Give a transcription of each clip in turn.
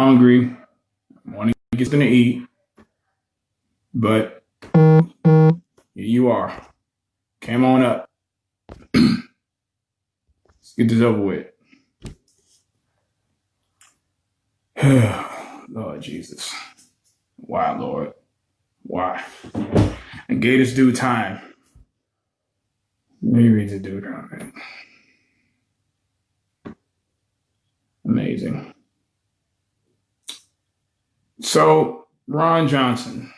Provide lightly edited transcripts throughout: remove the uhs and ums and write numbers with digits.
hungry. I want to get something to eat, but here you are. Came on up. Let's get this over with. Lord Jesus. Why, Lord? Why? And gave us due time. Let me read the due comment. Amazing. So, Ron Johnson.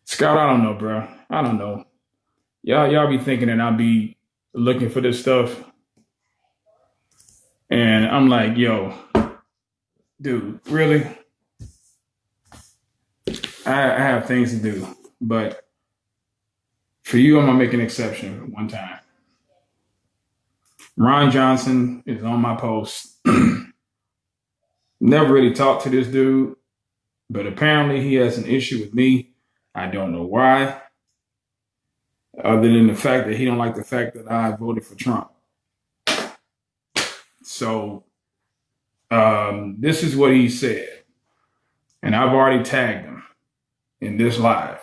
Scott, I don't know, bro. I don't know. Y'all be thinking that I'll be looking for this stuff. And I'm like, yo, dude, really? I have things to do. But for you, I'm going to make an exception one time. Ron Johnson is on my post. Never really talked to this dude, but apparently he has an issue with me. I don't know why, other than the fact that he don't like the fact that I voted for Trump. So this is what he said, and I've already tagged him in this live.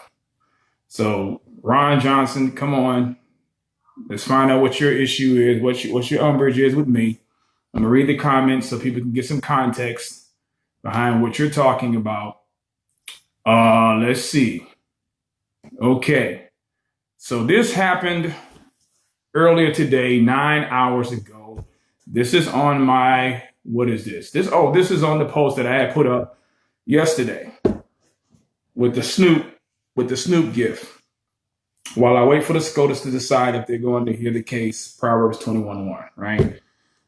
So Ron Johnson, come on, let's find out what your issue is, what your umbrage is with me. I'm gonna read the comments so people can get some context behind what you're talking about. Let's see. Okay, so this happened earlier today, 9 hours ago. This is on my, what is this? This is on the post that I had put up yesterday with the Snoop gift. While I wait for the SCOTUS to decide if they're going to hear the case, Proverbs 21:1, right?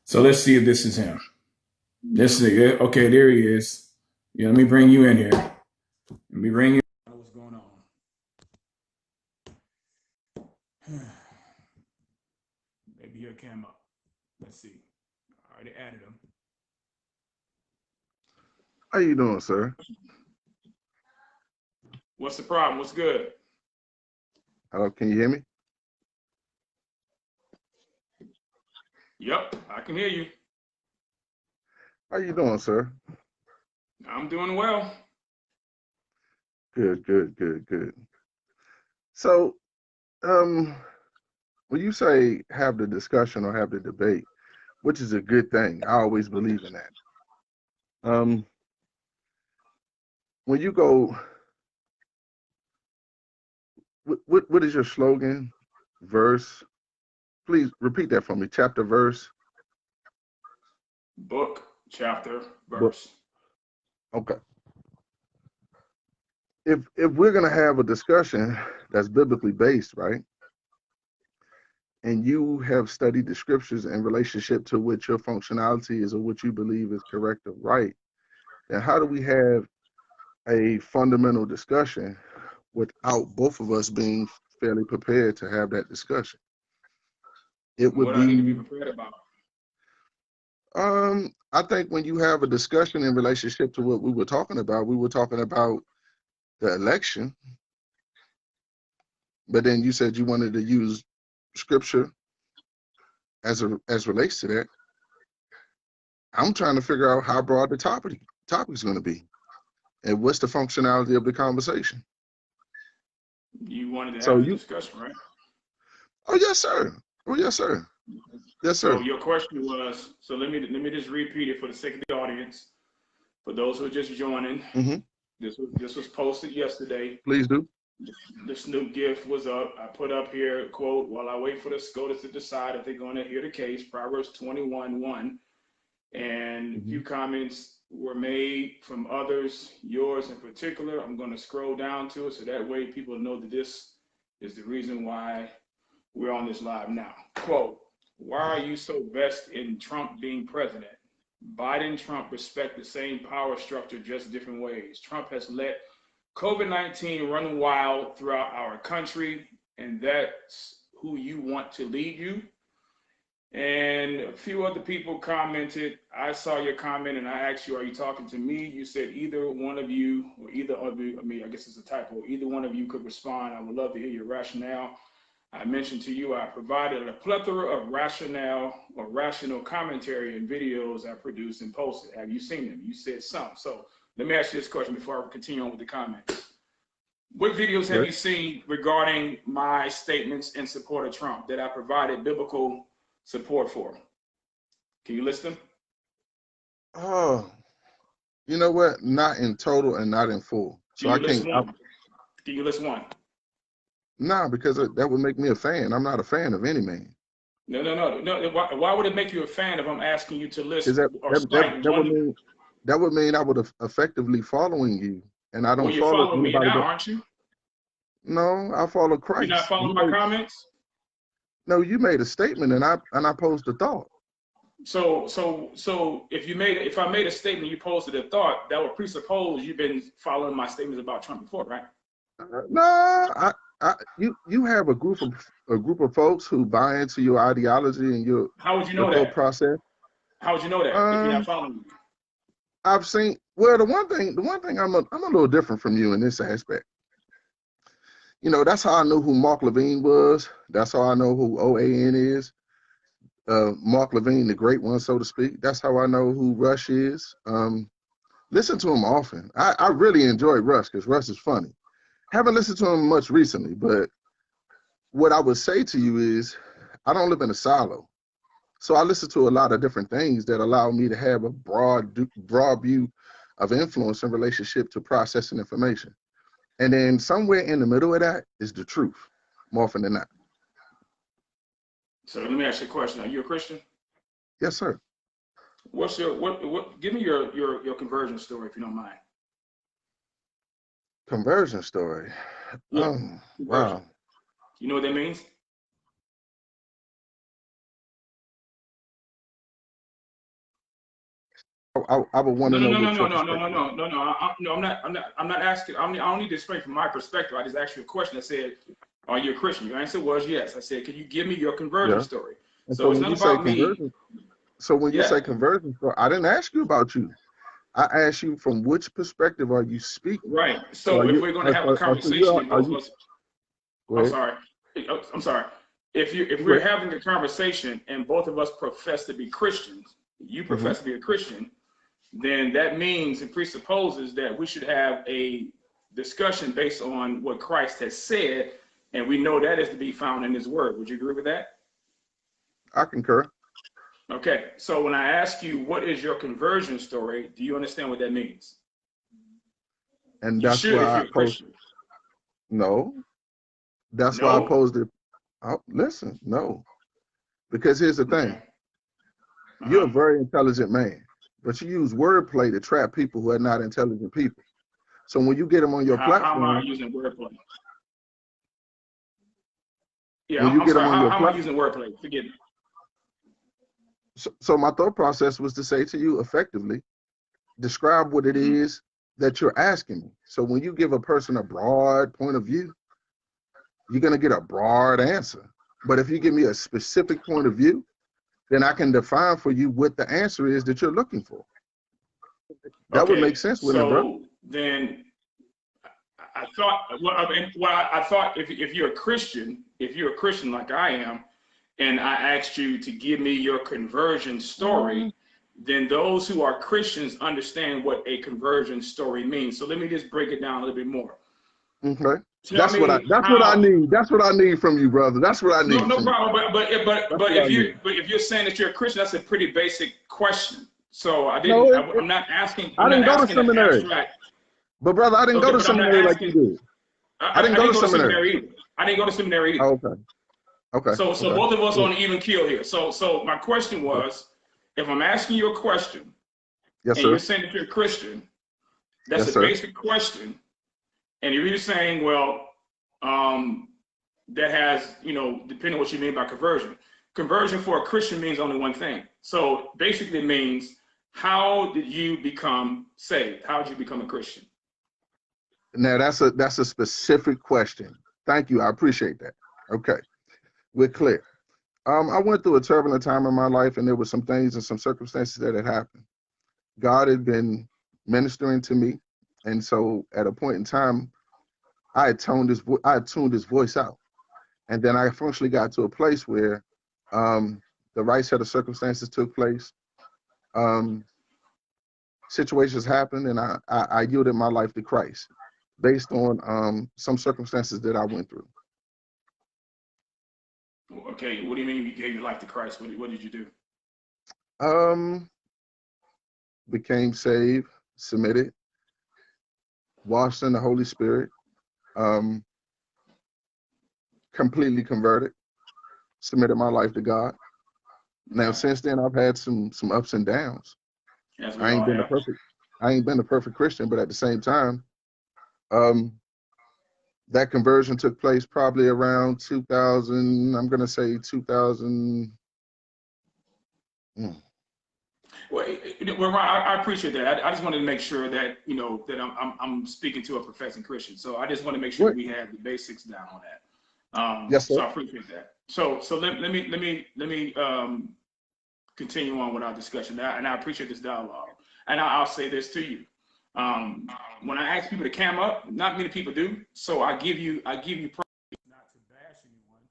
So let's see if this is him. This is it. Okay, there he is. Yeah, let me bring you in here. Let me bring you. What's going on? Maybe he'll come up. Let's see. I already added him. How you doing, sir? What's the problem? What's good? Hello, can you hear me? Yep, I can hear you. How you doing, sir? I'm doing well. Good. So, when you say have the discussion or have the debate, which is a good thing, I always believe in that. When you go, what is your slogan, verse? Please repeat that for me. Chapter, verse. Book, chapter, verse. Okay. If we're gonna have a discussion that's biblically based, right? And you have studied the scriptures in relationship to what your functionality is or what you believe is correct or right, then how do we have a fundamental discussion without both of us being fairly prepared to have that discussion? It would What do I need to be prepared about? I think when you have a discussion in relationship to what we were talking about the election, but then you said you wanted to use scripture as relates to that. I'm trying to figure out how broad the topic's going to be, and what's the functionality of the conversation. You wanted to have a discussion, right? Oh yes, sir. Yes, sir. So your question was, so let me just repeat it for the sake of the audience. For those who are just joining, this was posted yesterday. Please do. The Snoop gift was up. I put up here, quote, while I wait for the SCOTUS to decide if they're going to hear the case, Proverbs 21:1. And a few comments were made from others, yours in particular. I'm going to scroll down to it so that way people know that this is the reason why we're on this live now. Quote, why are you so vested in Trump being president? Biden and Trump respect the same power structure, just different ways. Trump has let COVID-19 run wild throughout our country, and that's who you want to lead you. And a few other people commented. I saw your comment and I asked you, are you talking to me? You said either one of you, or either of you, I mean, I guess it's a typo, either one of you could respond. I would love to hear your rationale. I mentioned to you I provided a plethora of rational commentary and videos I produced and posted. Have you seen them? You said some. So let me ask you this question before I continue on with the comments. What videos have you seen regarding my statements in support of Trump that I provided biblical support for? Can you list them? Oh, you know what? Not in total and not in full. So I can't. Can you list one? Nah, because that would make me a fan. I'm not a fan of any man. No. Why would it make you a fan if I'm asking you to list That one? That would mean I would have effectively following you, and I don't well, you're follow following me now, aren't you? No, I follow Christ. You're not following my comments? No, you made a statement, and I posed a thought. So if I made a statement, you posted a thought, that would presuppose you've been following my statements about Trump before, right? No, you have a group of folks who buy into your ideology and your how would you know that process. How would you know that if you're not following me? I've seen the one thing I'm a little different from you in this aspect. You know, that's how I know who Mark Levine was. That's how I know who OAN is. Mark Levine, the great one, so to speak. That's how I know who Rush is. Listen to him often. I really enjoy Rush because Rush is funny. Haven't listened to him much recently, but what I would say to you is I don't live in a silo. So I listen to a lot of different things that allow me to have a broad view of influence in relationship to processing information. And then somewhere in the middle of that is the truth, more often than not. So let me ask you a question. Are you a Christian? Yes, sir. What's your give me your conversion story if you don't mind. Conversion story. Yeah. Wow. You know what that means? I would want to know. No. I'm not asking. I don't need to explain from my perspective. I just asked you a question. I said, "Are you a Christian?" Your answer was yes. I said, "Can you give me your conversion story?" So it's not about me. So when you say conversion story, I didn't ask you about you. I asked you from which perspective are you speaking? Right. So if we're going to have a conversation, I'm sorry. If we're having a conversation and both of us profess to be Christians, you profess to be a Christian, then that means it presupposes that we should have a discussion based on what Christ has said, and we know that is to be found in his word. Would you agree with that? I concur. Okay, so when I ask you what is your conversion story, do you understand what that means? And that's why I posed. No, that's why I posed it. Oh, listen, no, because here's the thing. You're a very intelligent man, but you use wordplay to trap people who are not intelligent people. So when you get them on your platform, how am I using wordplay? Yeah, when you get them on your platform, how am I using wordplay? Forgive me. So my thought process was to say to you effectively, describe what it is that you're asking me. So when you give a person a broad point of view, you're going to get a broad answer. But if you give me a specific point of view, then I can define for you what the answer is that you're looking for. That would make sense, wouldn't it, bro? So then I thought if you're a Christian, like I am, and I asked you to give me your conversion story, then those who are Christians understand what a conversion story means. So let me just break it down a little bit more. Okay. That's what I need. That's what I need from you, brother. That's what I need. No problem. But if you're saying that you're a Christian, that's a pretty basic question. So I'm not asking. I didn't go to seminary. But brother, I didn't go to seminary like you did. I didn't go to seminary either. I didn't go to seminary either. Okay. Okay. So both of us on an even keel here. So my question was, if I'm asking you a question, and you're saying that you're a Christian, that's a basic question, and you're either saying, well, that has, depending on what you mean by conversion. Conversion for a Christian means only one thing. So basically it means, how did you become saved? How did you become a Christian? Now that's a specific question. Thank you. I appreciate that. Okay. We're clear. I went through a turbulent time in my life, and there were some things and some circumstances that had happened. God had been ministering to me, and so at a point in time, I had tuned his voice out, And then I functionally got to a place where the right set of circumstances took place. Situations happened, and I yielded my life to Christ based on some circumstances that I went through. Okay, what do you mean you gave your life to Christ? What did you do? Became saved, submitted, washed in the Holy Spirit, completely converted, submitted my life to God. Now, since then, I've had some ups and downs. As we I ain't all been have. I ain't been a perfect Christian, but at the same time, that conversion took place probably around 2000. I'm gonna say 2000. Well, I appreciate that. I just wanted to make sure that that I'm speaking to a professing Christian. So I just want to make sure What? we have the basics down on that. Yes, sir. So I appreciate that. So let me continue on with our discussion, and I appreciate this dialogue. And I'll say this to you: when I ask people to cam up, not many people do. So I give you not to bash anyone.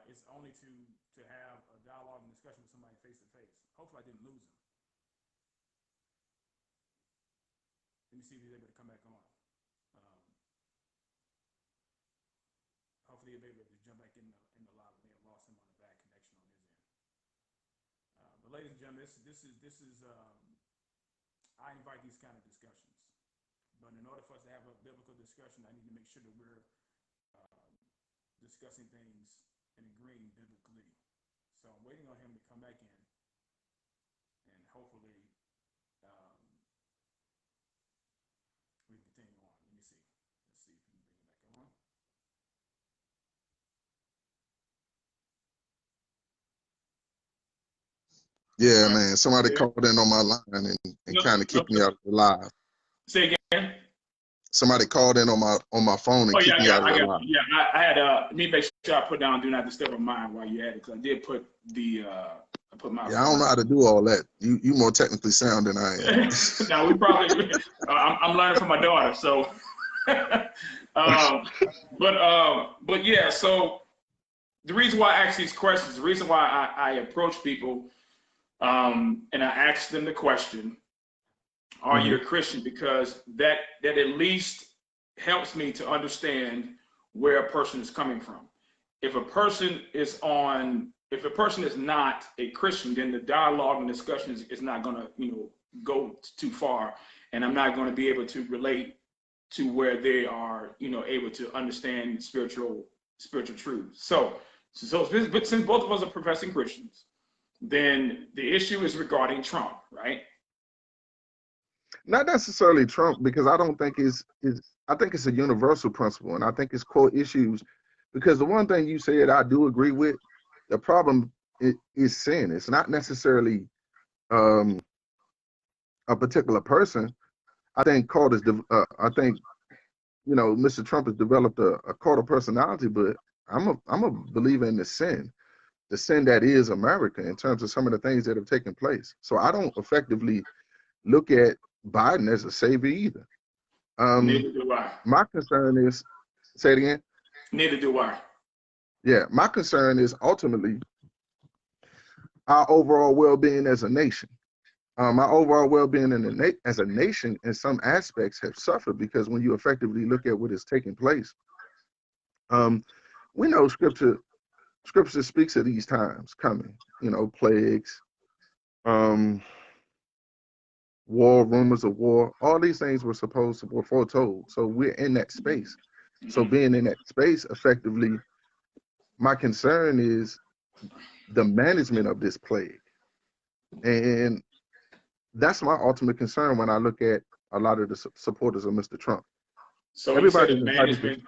It's only to have a dialogue and discussion with somebody face to face. Hopefully, I didn't lose him. Let me see if he's able to come back on. Hopefully, he'll be able to jump back in the live. We may have lost him on the bad connection on his end. But ladies and gentlemen, this is I invite these kind of discussions. But in order for us to have a biblical discussion, I need to make sure that we're discussing things and agreeing biblically. So I'm waiting on him to come back in, and hopefully we can continue on. Let me see. Let's see if we can bring him back on. Yeah, man. Somebody called in on my line and kind of kicked me out of the live. Say again. Somebody called in on my phone and kicked me out of the live. Yeah, I had let me make sure I put down "Do Not Disturb" on mine while you had it, because I did put the I put my. Yeah, I don't know how to do all that. You more technically sound than I am. Now we probably I'm learning from my daughter, so. But yeah, so the reason why I ask these questions, the reason why I approach people, and I ask them the question, are you a Christian? Because that at least helps me to understand where a person is coming from. If a person is not a Christian, then the dialogue and discussion is not going to go too far, and I'm not going to be able to relate to where they are able to understand spiritual truth. So but since both of us are professing Christians, then the issue is regarding Trump, right? Not necessarily Trump, because I don't think I think it's a universal principle, and I think it's core issues. Because the one thing you said I do agree with, the problem is sin. It's not necessarily a particular person. I think Mr. Trump has developed a cult of personality, but I'm a believer in the sin that is America in terms of some of the things that have taken place. So I don't effectively look at Biden as a savior either. Neither do I. My concern is, say it again. Neither do I. Yeah, my concern is ultimately our overall well-being as a nation. Our overall well-being as a nation in some aspects have suffered, because when you effectively look at what is taking place, we know scripture speaks of these times coming, plagues, war, rumors of war, all these things were foretold. So we're in that space. So being in that space, effectively, my concern is the management of this plague. And that's my ultimate concern when I look at a lot of the supporters of Mr. Trump. So everybody the management.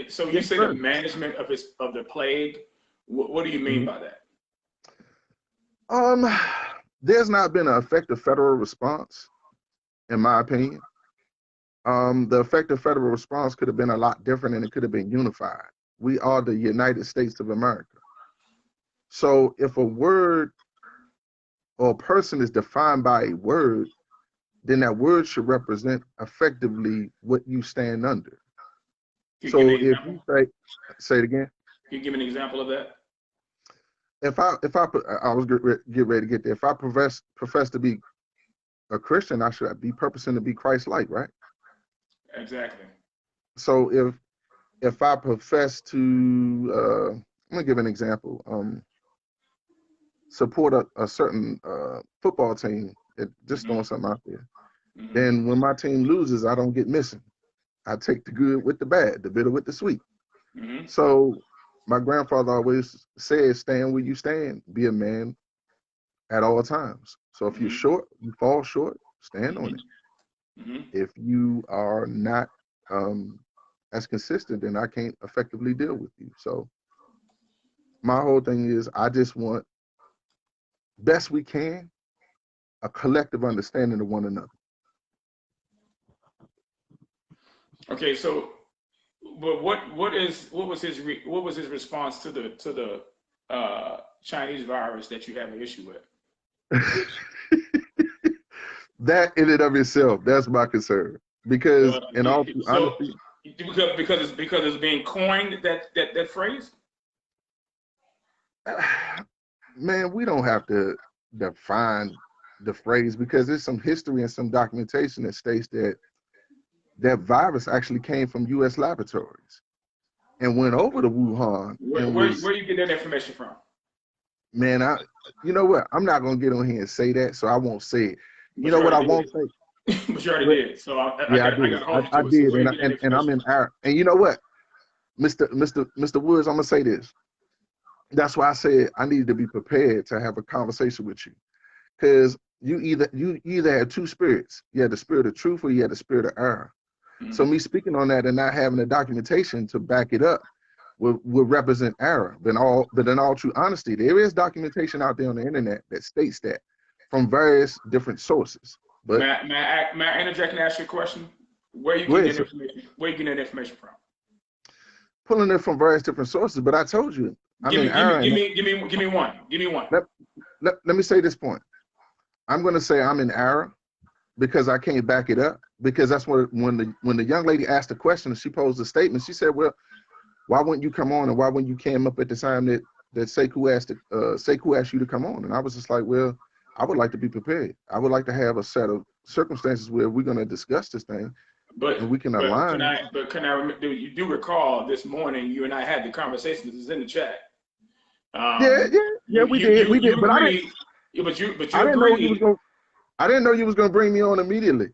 So you say the management of the plague. What do you mean by that? There's not been an effective federal response, in my opinion. The effective federal response could have been a lot different, and it could have been unified. We are the United States of America. So if a word or a person is defined by a word, then that word should represent effectively what you stand under. So if you say it again. Can you give me an example of that? I was get ready to get there. If I profess to be a Christian, I should be purposing to be Christ-like, right? Exactly. So if I profess to, I'm gonna give an example. Support a certain football team, just throwing something out there. Then when my team loses, I don't get missing. I take the good with the bad, the bitter with the sweet. So my grandfather always said, stand where you stand, be a man at all times. So if you're short, you fall short, stand on it. If you are not as consistent, then I can't effectively deal with you. So my whole thing is, I just want, best we can, a collective understanding of one another. Okay, so, but what was his response to the Chinese virus that you have an issue with? That in and of itself, that's my concern. Because in all honesty, because it's being coined, that phrase. Man, we don't have to define the phrase, because there's some history and some documentation that states that that virus actually came from U.S. laboratories and went over to Wuhan. Where you get that information from? Man, you know what? I'm not gonna get on here and say that, so I won't say it. You know what I won't say? But you already did. So I did, and I'm in error. And you know what, Mr. Woods, I'm gonna say this. That's why I said I needed to be prepared to have a conversation with you, because you either had two spirits. You had the spirit of truth, or you had the spirit of error. So me speaking on that and not having the documentation to back it up will represent error. But in all true honesty, there is documentation out there on the internet that states that from various different sources. But may I interject and ask you a question? Where you getting that information? Where you getting that information from? Pulling it from various different sources. But I told you, give me one. Let me say this point. I'm going to say I'm in error because I can't back it up. Because that's when the young lady asked the question, she posed a statement. She said, "Well, why wouldn't you come on, and why wouldn't you came up at the time that Sekou asked you to come on?" And I was just like, "Well, I would like to be prepared. I would like to have a set of circumstances where we're going to discuss this thing, and we can align." You do recall this morning you and I had the conversation. This is in the chat. We did. But I didn't know you was gonna bring me on immediately.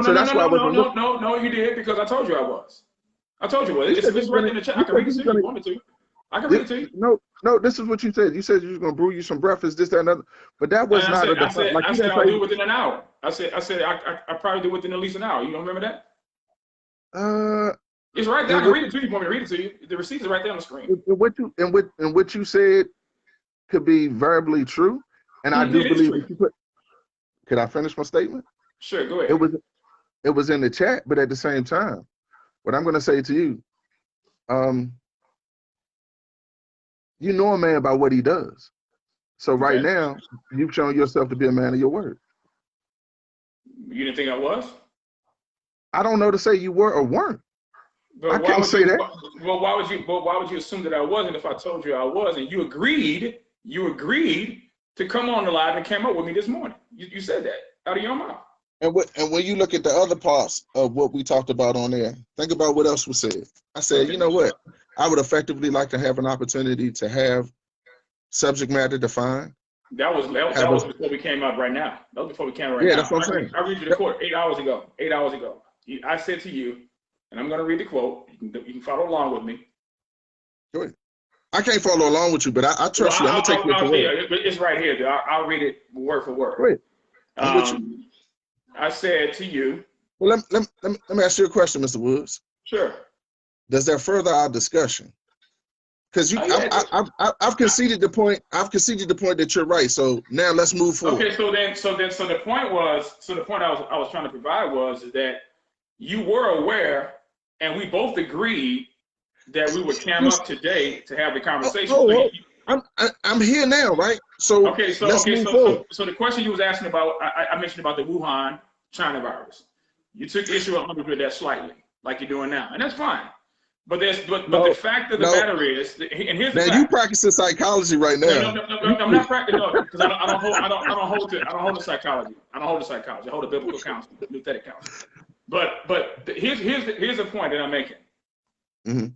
So that's why no, you did, because I told you I was. I told you it's right in the chat. I can read it to you if you wanted to. I can read it to you. No, this is what you said. You said you was gonna brew you some breakfast, this, that, and other. But that was not a defense. I said I'll do it within an hour. I said I probably do it within at least an hour. You don't remember that? It's right there. I can read it to you. You want me to read it to you? The receipt is right there on the screen. What you said could be verbally true, and I do believe that you put. Could I finish my statement? Sure, go ahead. It was in the chat, but at the same time, what I'm going to say to you, you know a man about what he does. So right now, you've shown yourself to be a man of your word. You didn't think I was? I don't know to say you were or weren't. But I can't say that. Well, why would you assume that I wasn't if I told you I was, and you agreed to come on the live and came up with me this morning? You said that out of your mouth. And when you look at the other parts of what we talked about on there, think about what else was said. I said, you know what? I would effectively like to have an opportunity to have subject matter defined. That was before we came up right now. That was before we came up right now. Yeah, that's what I'm saying. I read you the quote 8 hours ago. 8 hours ago. I said to you, and I'm going to read the quote. You can follow along with me. Go ahead. I can't follow along with you, but I trust you. I'm going to take you for word. It's right here. I'll read it word for word. Go ahead. I'm with you. I said to you. Well, let me ask you a question, Mr. Woods. Sure. Does that further our discussion? Because I've conceded the point. I've conceded the point that you're right. So now let's move forward. Okay. So the point I was trying to provide was that you were aware, and we both agreed that we would come up today to have the conversation. I'm here now, right? So let's move forward. So the question you was asking about, I mentioned about the Wuhan China virus. You took issue with that slightly, like you're doing now, and that's fine. But the No, fact of the no. matter is, and here's the Now you fact. practicing psychology right now. No, I'm not practicing. No, because I don't hold the psychology. I don't hold the psychology. I hold the biblical counseling, nuthetic counseling. But here's the point that I'm making. Mm-hmm.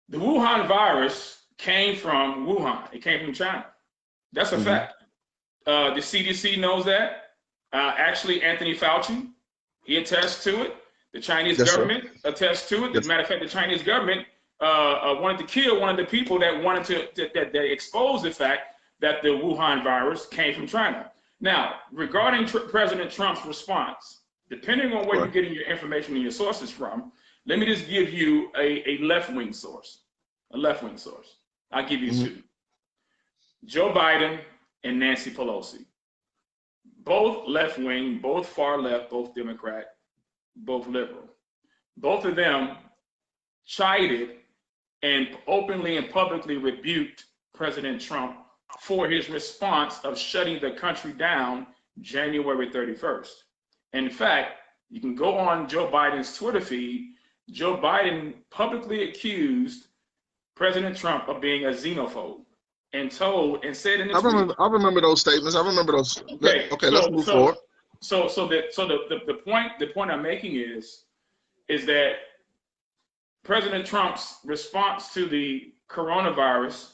The Wuhan virus came from Wuhan. It came from China. That's a fact. The CDC knows that. Actually, Anthony Fauci, he attests to it. The Chinese government attests to it. As a matter of fact, the Chinese government wanted to kill one of the people that wanted that exposed the fact that the Wuhan virus came from China. Now, regarding President Trump's response, depending on where you're getting your information and your sources from, let me just give you a left-wing source. A left-wing source. I'll give you two. Joe Biden and Nancy Pelosi. Both left-wing, both far left, both Democrat, both liberal. Both of them chided and openly and publicly rebuked President Trump for his response of shutting the country down January 31st. In fact, you can go on Joe Biden's Twitter feed. Joe Biden publicly accused President Trump of being a xenophobe and said in his I remember those statements. I remember those. Okay, let's move forward. The point I'm making is that President Trump's response to the coronavirus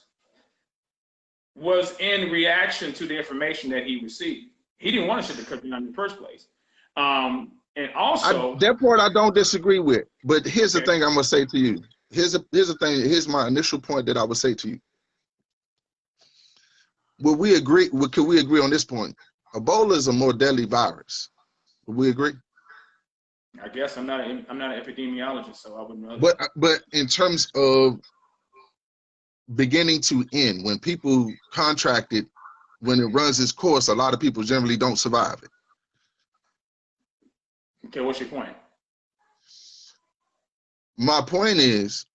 was in reaction to the information that he received. He didn't want to shut the country down in the first place. And also, that part I don't disagree with. But here's the thing I'm gonna say to you. Here's the thing. Here's my initial point that I would say to you. Will we agree? Could we agree on this point? Ebola is a more deadly virus. Would we agree? I guess I'm not an epidemiologist, so I wouldn't know. But in terms of beginning to end, when people contracted, when it runs its course, a lot of people generally don't survive it. Okay, what's your point? My point is,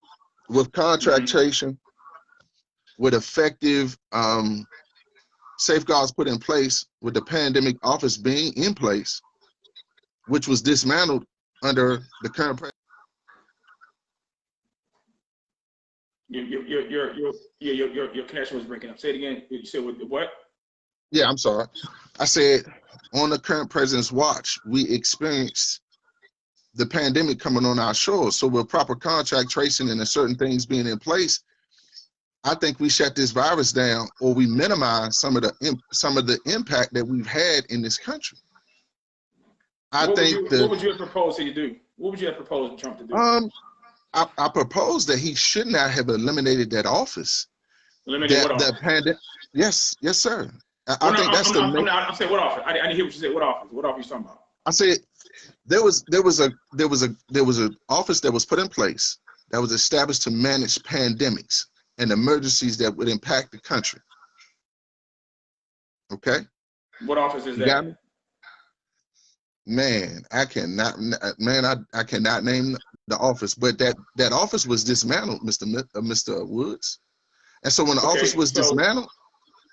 with contract tracing, with effective safeguards put in place, with the pandemic office being in place, which was dismantled under the current president. Your connection was breaking up. Say it again. You said what? Yeah, I'm sorry. I said on the current president's watch, we experienced the pandemic coming on our shores. So with proper contract tracing and certain things being in place, I think we shut this virus down, or we minimize some of the impact that we've had in this country. What would you have proposed to do? What would you have proposed Trump to do? I propose that he should not have eliminated that office. Eliminated what office? Yes, sir. I'm saying what office? I didn't hear what you said. What office? What office are you talking about? I said there was an office that was put in place that was established to manage pandemics and emergencies that would impact the country. Okay. What office is that? You got me? Man, I cannot name the office, but that office was dismantled, Mr. Woods. And so when the office was dismantled,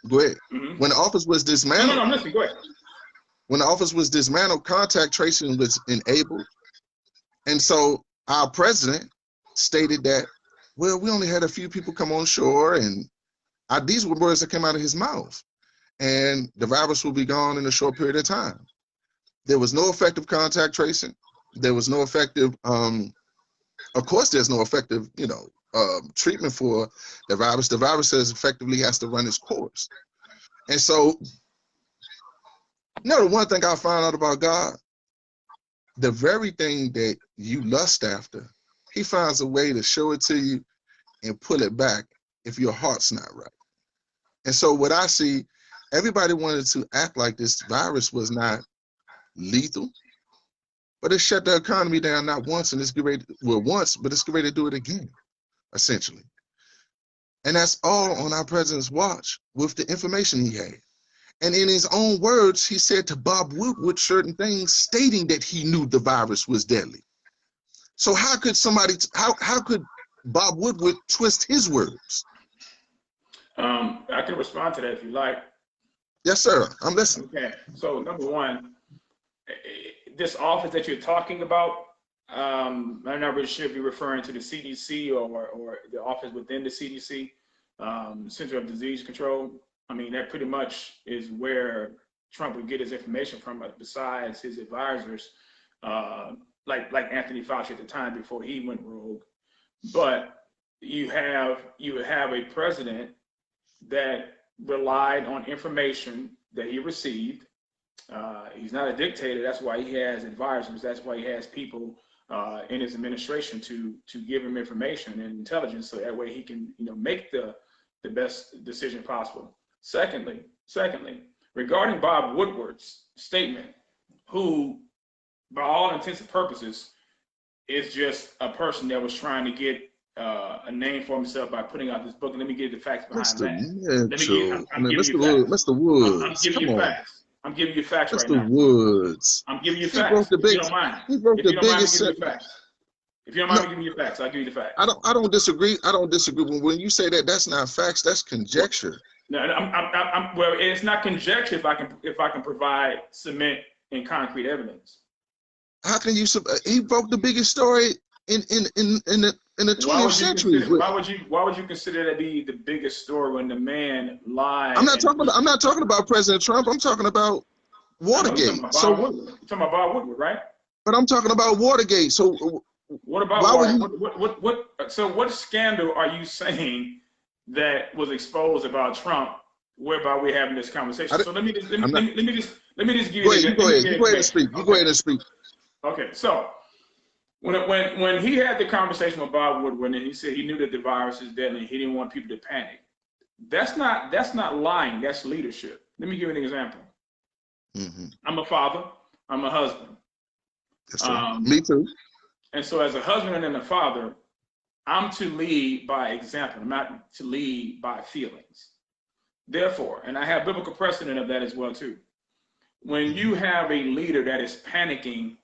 go ahead. When the office was dismantled, no, I'm listening. Go ahead. When the office was dismantled, contact tracing was enabled. And so our president stated that, well, we only had a few people come on shore, and these were words that came out of his mouth. And the virus will be gone in a short period of time. There was no effective contact tracing. There was no effective, of course, there's no effective, treatment for the virus. The virus effectively has to run its course. And so, the one thing I found out about God, the very thing that you lust after, he finds a way to show it to you and pull it back if your heart's not right. And so what I see, everybody wanted to act like this virus was not lethal, but it shut the economy down not once, and it's getting ready, but it's getting ready to do it again, essentially. And that's all on our president's watch with the information he had. And in his own words, he said to Bob Woodward certain things stating that he knew the virus was deadly. So how could how could Bob Woodward twist his words? I can respond to that if you like. Yes, sir. I'm listening. Okay. So number one, this office that you're talking about, I'm not really sure if you're referring to the CDC or the office within the CDC, Center of Disease Control. I mean, that pretty much is where Trump would get his information from, besides his advisors, like Anthony Fauci at the time before he went rogue. But you would have a president that relied on information that he received. He's not a dictator. That's why he has advisors. That's why he has people in his administration to give him information and intelligence, so that way he can make the best decision possible. Secondly, regarding Bob Woodward's statement, who, by all intents and purposes, is just a person that was trying to get a name for himself by putting out this book. And let me give you the facts behind that. Mr. Woods, I'm giving you facts. I'm giving you facts right now. Mr. Woods. I'm giving you facts. If you don't mind. He broke the biggest. If you don't mind me giving you facts, I'll give you the facts. I don't disagree. When you say that, that's not facts. That's conjecture. No, well, it's not conjecture if I can provide cement and concrete evidence. How can you? He broke the biggest story in the 20th century. Why would you consider that to be the biggest story when the man lied? I'm not talking about President Trump. I'm talking about Watergate. You're talking about Bob Woodward, right? But I'm talking about Watergate. So what about Watergate? So what scandal are you saying that was exposed about Trump, whereby we're having this conversation? So let me just give you. You go ahead and speak. Okay, so when he had the conversation with Bob Woodward and he said he knew that the virus is deadly and he didn't want people to panic, that's not lying. That's leadership. Let me give you an example. Mm-hmm. I'm a father. I'm a husband. Yes, sir. Me too. And so, as a husband and a father, I'm to lead by example. I'm not to lead by feelings. Therefore, and I have biblical precedent of that as well too. When you have a leader that is panicking,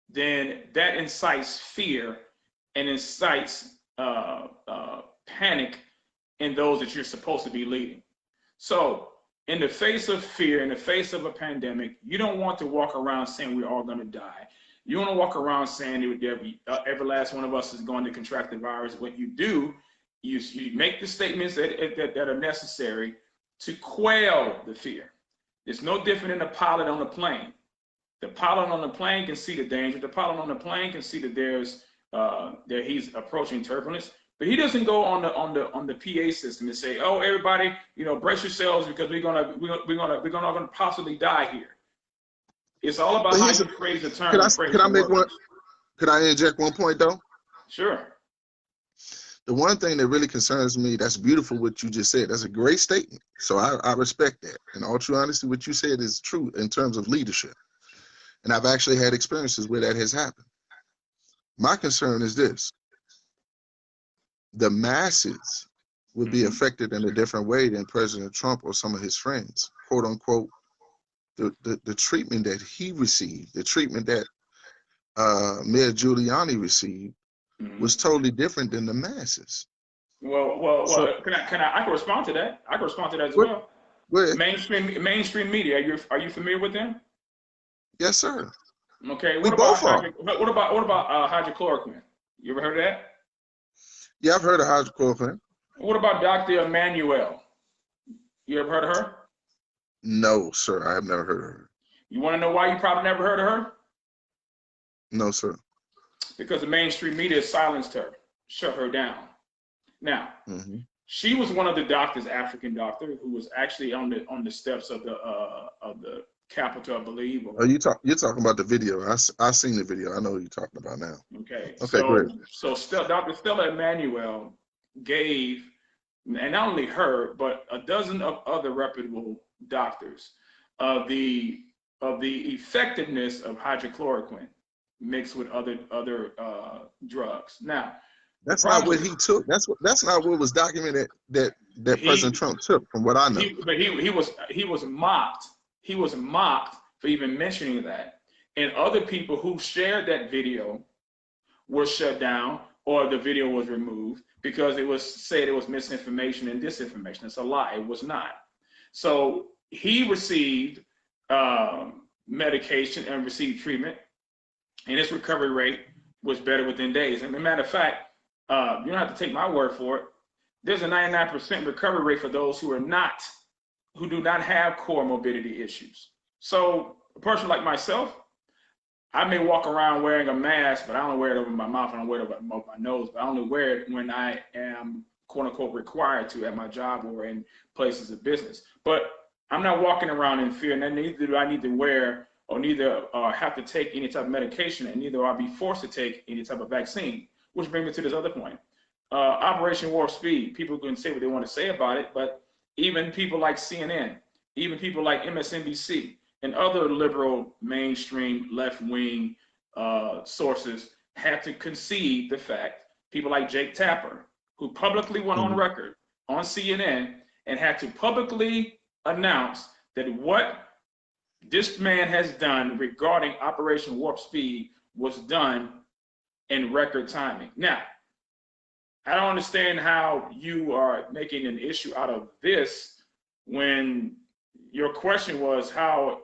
then that incites fear and incites panic in those that you're supposed to be leading. So in the face of fear, in the face of a pandemic, you don't want to walk around saying we're all going to die. You want to walk around saying every last one of us is going to contract the virus. What you do, you make the statements that are necessary to quell the fear. It's no different than a pilot on a plane. The pilot on the plane can see the danger. The pilot on the plane can see that that he's approaching turbulence, but he doesn't go on the PA system and say, "Oh, everybody, brace yourselves because we're gonna possibly die here." It's all about how you phrase the term. Could I interject one point though? Sure. The one thing that really concerns me, that's beautiful what you just said. That's a great statement. So I respect that. In all true honesty, what you said is true in terms of leadership. And I've actually had experiences where that has happened. My concern is this. The masses would be affected in a different way than President Trump or some of his friends, quote unquote. The treatment that he received, the treatment that Mayor Giuliani received, was totally different than the masses. Well, can I can respond to that? I can respond to that as well. Mainstream media. Are you familiar with them? Yes, sir. Okay. What about hydrochloroquine? You ever heard of that? Yeah, I've heard of hydrochloroquine. What about Dr. Emanuel? You ever heard of her? No, sir. I have never heard of her. You want to know why you probably never heard of her? No, sir. Because the mainstream media silenced her, shut her down. Now, she was one of the doctors, African doctor, who was actually on the steps of the Capitol, I believe. You're talking about the video. I seen the video. I know what you're talking about now. Okay. Great. So Dr. Stella Emanuel gave, and not only her, but a dozen of other reputable doctors of the effectiveness of hydrochloroquine mixed with other drugs. Now, that's not what he took. That's not what was documented that President Trump took, from what I know. He was mocked. He was mocked for even mentioning that. And other people who shared that video were shut down, or the video was removed because it was said it was misinformation and disinformation. It's a lie. It was not. So he received medication and received treatment, and his recovery rate was better within days. And as a matter of fact, you don't have to take my word for it. There's a 99% recovery rate for those who do not have core morbidity issues. So a person like myself, I may walk around wearing a mask, but I don't wear it over my mouth. I don't wear it over my nose, but I only wear it when I am quote unquote required to at my job or in places of business. But I'm not walking around in fear, and neither do I need to wear or neither have to take any type of medication, and neither will I be forced to take any type of vaccine, which brings me to this other point. Operation Warp Speed, people can say what they want to say about it, but even people like CNN, even people like MSNBC, and other liberal, mainstream, left-wing sources have to concede the fact, people like Jake Tapper, who publicly went on record on CNN and had to publicly announce that what this man has done regarding Operation Warp Speed was done in record timing. Now, I don't understand how you are making an issue out of this when your question was, how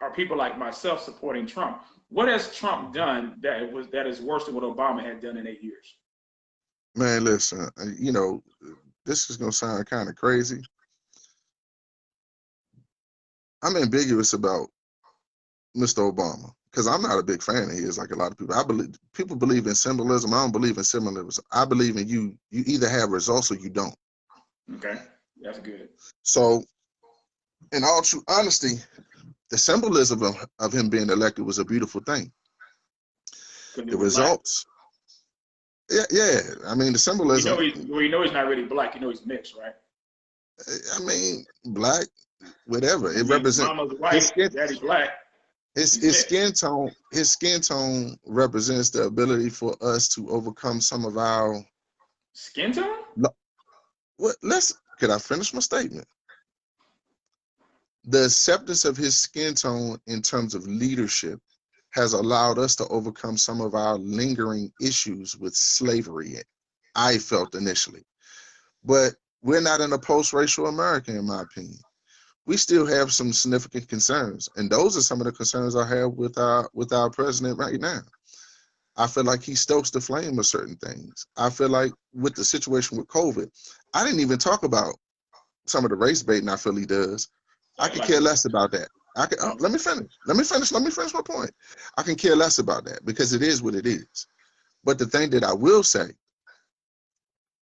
are people like myself supporting Trump? What has Trump done that is worse than what Obama had done in 8 years? Man, listen, you know, this is going to sound kind of crazy. I'm ambiguous about Mr. Obama because I'm not a big fan of his like a lot of people. People believe in symbolism. I don't believe in symbolism. I believe in you either have results or you don't. Okay, that's good. So, in all true honesty, the symbolism of him being elected was a beautiful thing. The results, yeah. I mean, the symbolism. You know he's not really black. You know he's mixed, right? I mean, black, whatever. It represents mama's white, his skin, daddy black. His skin tone. His skin tone represents the ability for us to overcome some of our skin tone. What? Could I finish my statement? The acceptance of his skin tone in terms of leadership has allowed us to overcome some of our lingering issues with slavery, I felt initially. But we're not in a post-racial America, in my opinion. We still have some significant concerns, and those are some of the concerns I have with our president right now. I feel like he stokes the flame of certain things. I feel like with the situation with COVID, I didn't even talk about some of the race baiting I feel he does. I could care less about that. Let me finish my point. I can care less about that because it is what it is. But the thing that I will say,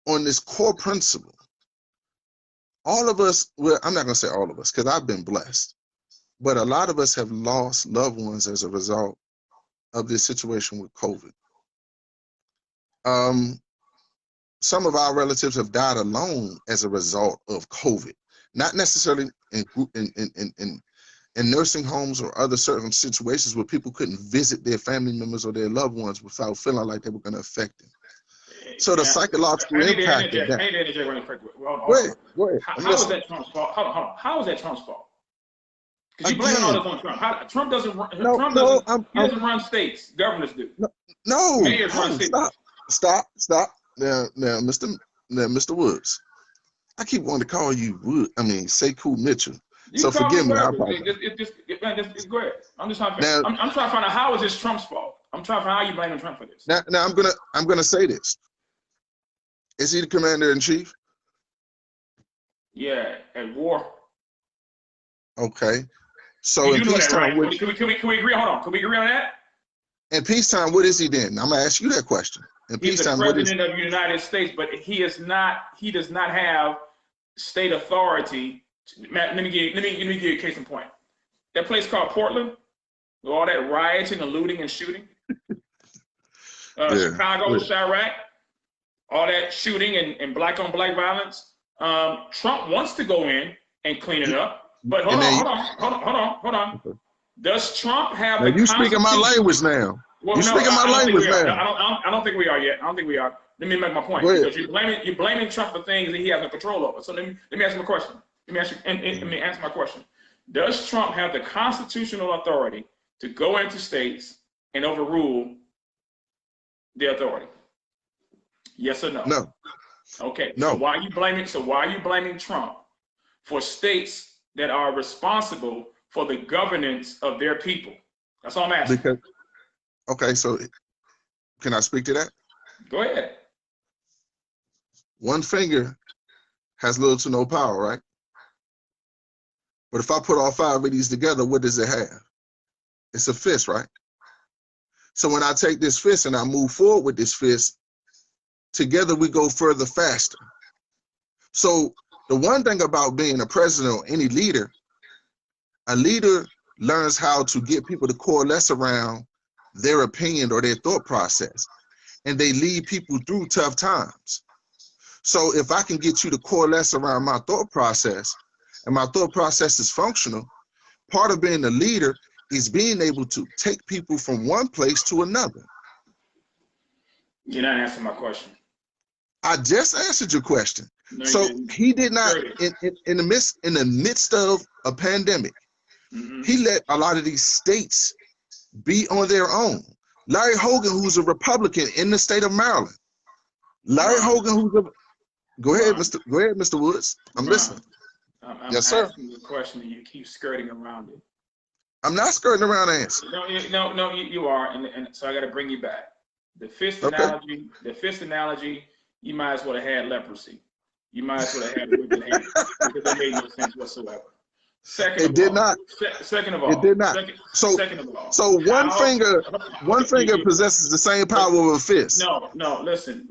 on this core principle, all of us, well, I'm not going to say all of us because I've been blessed, but a lot of us have lost loved ones as a result of this situation with COVID. Some of our relatives have died alone as a result of COVID, not necessarily in nursing homes or other certain situations where people couldn't visit their family members or their loved ones without feeling like they were going to affect them. So the psychological impact of that. Go ahead. How is that Trump's fault? Hold on. How is that Trump's fault? Because you blaming all this on Trump. Trump doesn't run. He doesn't run states. Governors do. No. Mayors run states. Stop. Now, Mr. Woods. I keep wanting to call you SaikoWoods Mitchell. So forgive me. I apologize. Just go ahead. I'm just trying to. I'm trying to find out how is this Trump's fault. I'm trying to find out how you blaming Trump for this. Now I'm gonna say this. Is he the commander in chief? Yeah, at war. Okay. So in peacetime, right? Can we agree? Hold on. Can we agree on that? In peacetime, what is he then? I'm gonna ask you that question. In He's peacetime, the president of the United States, but he does not have state authority. Let me give you a case in point. That place called Portland, with all that rioting and looting and shooting. Chicago, Chirac, all that shooting and black on black violence. Trump wants to go in and clean it up, but hold on. Does Trump have the? You speaking my language now? Well, you speaking my language now? I don't think we are yet. I don't think we are. Let me make my point. Because you're blaming Trump for things that he has no control over. So let me ask him a question. Let me answer my question. Does Trump have the constitutional authority to go into states and overrule the authority? Yes or no? No. Okay. No. So why are you blaming Trump for states that are responsible for the governance of their people? That's all I'm asking. Okay, so Can I speak to that? Go ahead. One finger has little to no power, right? But if I put all 5 of these together, what does it have? It's a fist, right? So when I take this fist and I move forward with this fist, together we go further faster. So the one thing about being a president or any leader, a leader learns how to get people to coalesce around their opinion or their thought process, and they lead people through tough times. So if I can get you to coalesce around my thought process, and my thought process is functional, part of being a leader is being able to take people from one place to another. You're not answering my question. I just answered your question. No, so he did not, in the midst of a pandemic, he let a lot of these states be on their own. Larry Hogan, who's a Republican in the state of Maryland. Larry Hogan, who's a go ahead, Mr. Woods. I'm listening. I'm yes, sir. asking you a question and you keep skirting around it. I'm not skirting around the answer. No, you are, and so I got to bring you back. The fist analogy, you might as well have had leprosy. You might as well have had wicked hands because it made no sense whatsoever. Second of all, it did not. Second of all, so one finger possesses the same power of a fist. No. Listen.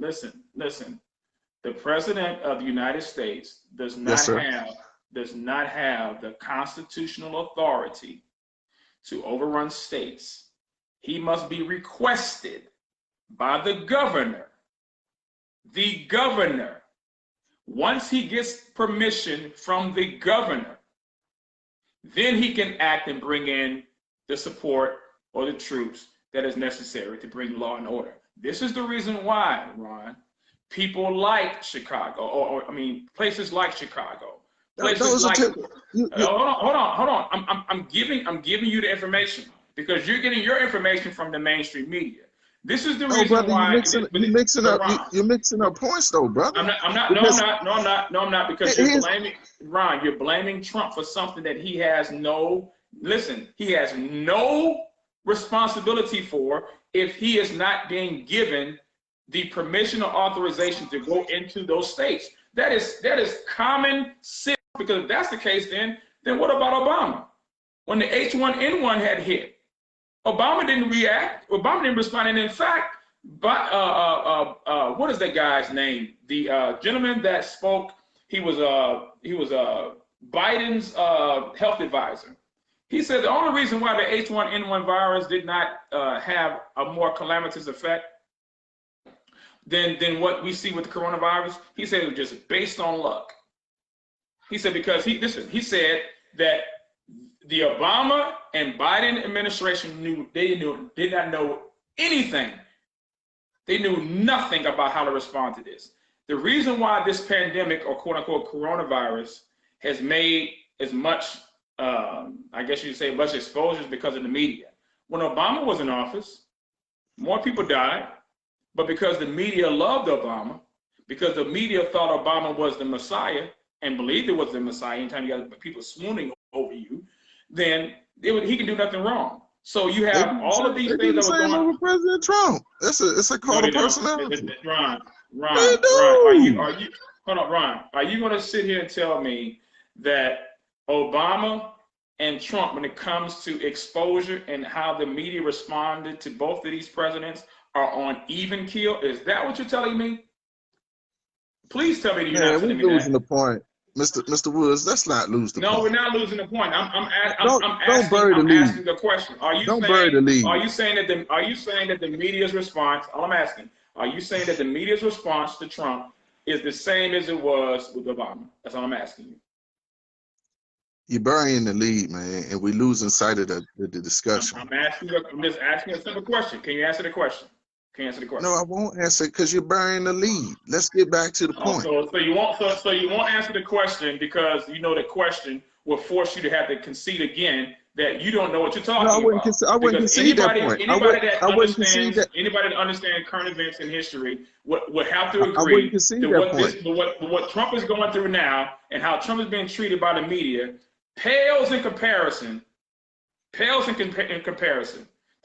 The president of the United States does not have the constitutional authority to overrun states. He must be requested by the governor. The governor. Once he gets permission from the governor, then he can act and bring in the support or the troops that is necessary to bring law and order. This is the reason why, Ron, people like Chicago, or places like Chicago. Places like hold on. I'm giving you the information because you're getting your information from the mainstream media. This is the reason why you're mixing up points, though, brother. I'm not because you're blaming Trump for something that he has no responsibility for if he is not being given the permission or authorization to go into those states. That is common sense, because if that's the case, then what about Obama? When the H1N1 had hit, Obama didn't react. Obama didn't respond. And in fact, what is that guy's name? The gentleman that spoke, he was Biden's health advisor. He said the only reason why the H1N1 virus did not have a more calamitous effect than what we see with the coronavirus, he said it was just based on luck. He said because he said that the Obama and Biden administration did not know anything. They knew nothing about how to respond to this. The reason why this pandemic, or quote unquote coronavirus, has made as much, I guess you'd say, much exposure is because of the media. When Obama was in office, more people died, but because the media loved Obama, because the media thought Obama was the Messiah and believed it was the Messiah, anytime you got people swooning over you, then he can do nothing wrong. So you have all of these things that were going on over President Trump. It's a call to personality. Ron, are you hold on, Ron? Are you going to sit here and tell me that Obama and Trump, when it comes to exposure and how the media responded to both of these presidents, are on even keel? Is that what you're telling me? Please tell me that you're not telling me that. We're losing the point. Mr. Woods, let's not lose the point. No, we're not losing the point. I'm asking the question. Are you saying that the media's response, all I'm asking, are you saying that the media's response to Trump is the same as it was with Obama? That's all I'm asking you. You're burying the lead, man, and we're losing sight of the discussion. I'm just asking a simple question. Can you answer the question? No, I won't answer because you're burying the lead. Let's get back to the point. So you won't answer the question because you know the question will force you to have to concede again that you don't know what you're talking about. I wouldn't concede that point. Anybody that understands current events in history would have to agree. I wouldn't concede that point. What Trump is going through now and how Trump is being treated by the media pales in comparison to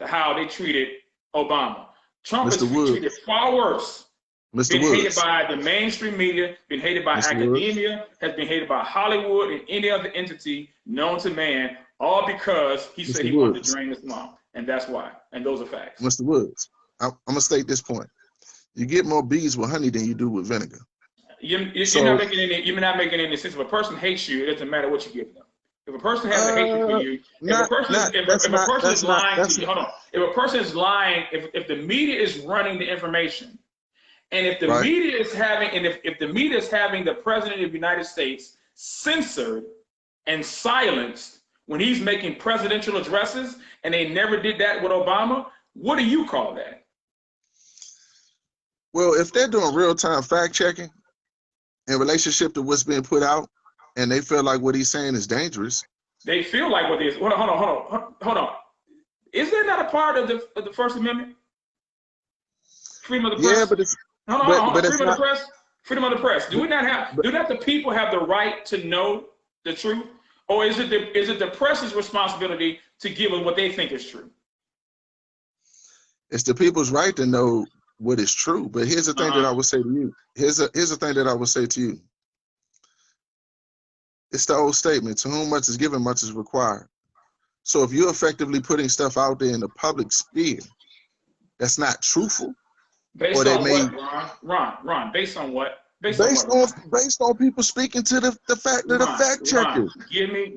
how they treated Obama. Trump is Mr. Woods, treated far worse. Mr. Been hated Woods, by the mainstream media, been hated by Mr. Woods, academia, has been hated by Hollywood and any other entity known to man, all because he said Mr. he wanted to Woods, drain the swamp. And that's why. And those are facts. Mr. Woods. I'm gonna state this point. You get more bees with honey than you do with vinegar. You're So not making any sense. If a person hates you, it doesn't matter what you give them. If a person has a hatred for you, if a person is lying to you, hold on. If a person is lying, if the media is running the information, and if the right. media is having, and if the media is having the president of the United States censored and silenced when he's making presidential addresses, and they never did that with Obama, what do you call that? Well, if they're doing real-time fact checking in relationship to what's being put out, and they feel like what he's saying is dangerous, they feel like what is. Hold on. Is that not a part of the First Amendment? Freedom of the press. Yeah, but it's hold on. Freedom of the press. Freedom of the press. Do not the people have the right to know the truth, or is it the press's responsibility to give us what they think is true? It's the people's right to know what is true. But here's the thing that I would say to you. Here's the thing that I would say to you. It's the old statement: to whom much is given, much is required. So if you're effectively putting stuff out there in the public sphere that's not truthful, based on what, Ron? Based on what? Based on people speaking to the fact checkers. Give me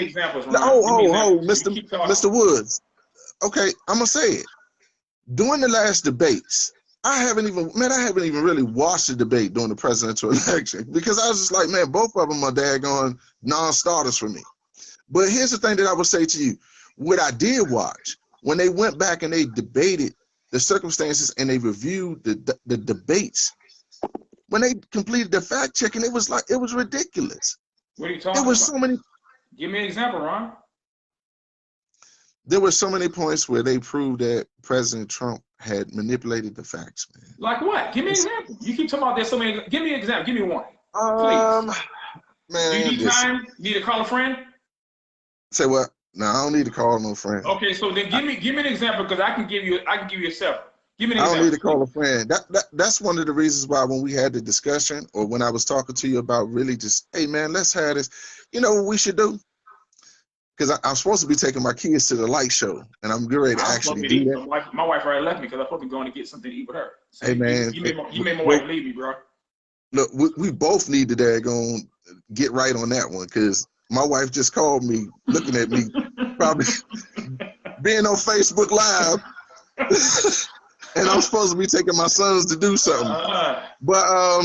examples. Ron. Mr. Woods. Okay, I'm gonna say it. During the last debates, I haven't even really watched the debate during the presidential election because I was just like, man, both of them are daggone non-starters for me. But here's the thing that I would say to you. What I did watch, when they went back and they debated the circumstances and they reviewed the debates, when they completed the fact checking, it was ridiculous. What are you talking about? So many. Give me an example, Ron. There were so many points where they proved that President Trump had manipulated the facts, man. Like what? Give me an example. You keep talking about there's so many. Give me an example. Give me one. Please. Man, do you need time? Need to call a friend? Say what? No, I don't need to call no friend. Okay, so then give me an example because I can give you several. Give me an example. I don't need to call a friend. That's one of the reasons why when we had the discussion or when I was talking to you about really just, hey man, let's have this. You know what we should do? Because I'm supposed to be taking my kids to the light show, and I'm getting ready to actually do that. My wife already left me because I'm supposed to be going to get something to eat with her. So hey man, you made my wife leave me, bro. Look, we both need to daggone get right on that one because my wife just called me, looking at me, probably being on Facebook Live, and I'm supposed to be taking my sons to do something. But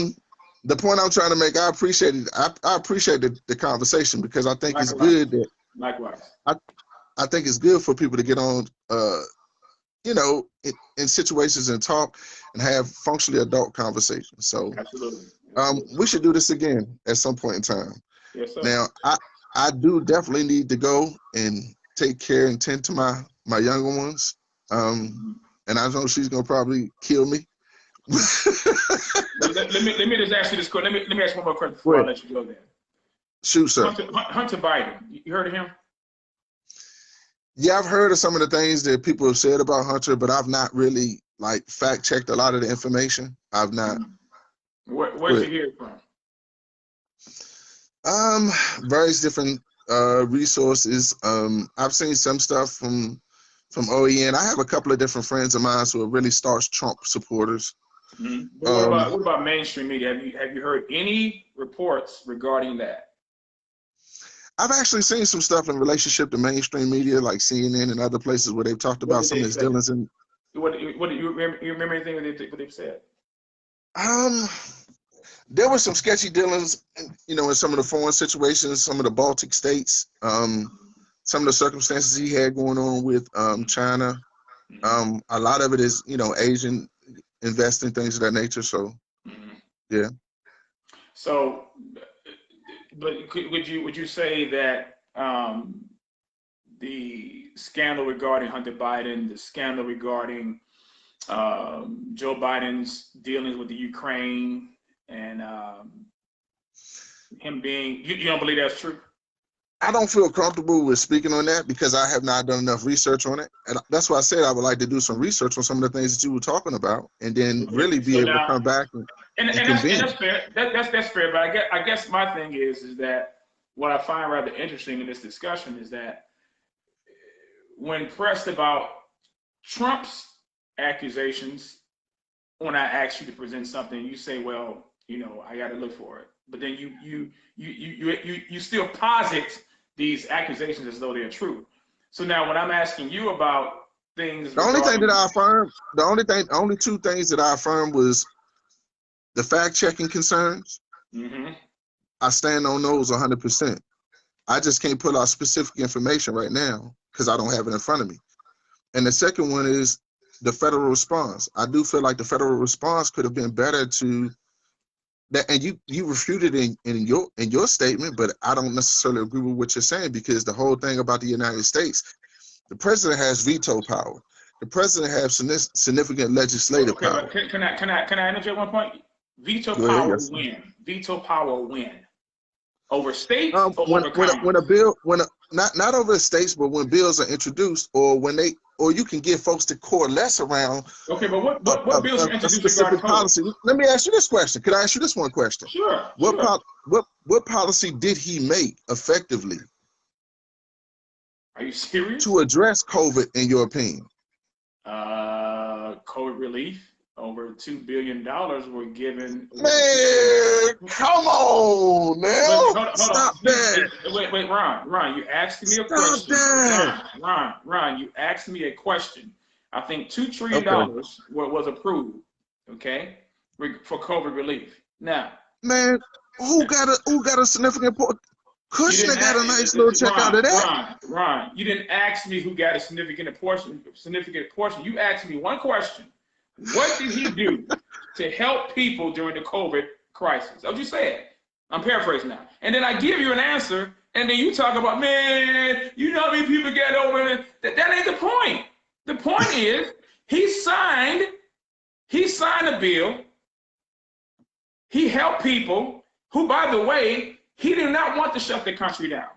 the point I'm trying to make, I appreciate it. I appreciate the conversation because I think it's good that. Likewise. I think it's good for people to get on, in situations and talk and have functionally adult conversations. So, absolutely. We should do this again at some point in time. Yes, sir. Now, I do definitely need to go and take care and tend to my younger ones. And I know she's gonna probably kill me. let me just ask you this question. Let me ask one more question before I let you go there. Shoot, sir. Hunter Biden, you heard of him? Yeah, I've heard of some of the things that people have said about Hunter, but I've not really fact checked a lot of the information. I've not. Where'd you hear it from? Various different resources. I've seen some stuff from OEN. I have a couple of different friends of mine who are really staunch Trump supporters. Mm-hmm. What about mainstream media? Have you heard any reports regarding that? I've actually seen some stuff in relationship to mainstream media, like CNN and other places where they've talked about some of his dealings. And what do you remember anything what they've said? There were some sketchy dealings, in some of the foreign situations, some of the Baltic states, some of the circumstances he had going on with China. A lot of it is, Asian investing, things of that nature. So, yeah. So, but would you say that the scandal regarding Hunter Biden, the scandal regarding Joe Biden's dealings with the Ukraine, and him being, you don't believe that's true? I don't feel comfortable with speaking on that because I have not done enough research on it. And that's why I said I would like to do some research on some of the things that you were talking about, and then really be able to come back and convene. That's fair. That's fair. But I guess my thing is that what I find rather interesting in this discussion is that when pressed about Trump's accusations, when I ask you to present something, you say, well, I got to look for it. But then you still posit these accusations as though they're true. So now when I'm asking you about things, the only two things that I affirmed was the fact-checking concerns. Mm-hmm. I stand on those 100%. I just can't put out specific information right now because I don't have it in front of me. And the second one is the federal response. I do feel like the federal response could have been better to that, and you refuted in your statement, but I don't necessarily agree with what you're saying, because the whole thing about the United States, the president has veto power. The president has significant legislative power. Can I interject one point? Veto power win. Veto power win over states or over Congress? Not over states, but when bills are introduced, or you can get folks to coalesce around. Okay, but what bills are introduced specific policy? Let me ask you this question. Could I ask you this one question? Sure. What policy did he make effectively? Are you serious? To address COVID, in your opinion? COVID relief. Over $2 billion were given. Man, come on now. Hold Stop on. that. Wait, Ron, you asked me a question. Ron, you asked me a question. I think $2 trillion was approved, okay, for COVID relief. Now, man, who got a significant portion? Kushner got a nice little check out of that. Ron, you didn't ask me who got a significant portion. You asked me one question. What did he do to help people during the COVID crisis? That's what you said. I'm paraphrasing now. And then I give you an answer, and then you talk about, man, how many people get over it? That ain't the point. The point is he signed a bill. He helped people who, by the way, he did not want to shut the country down.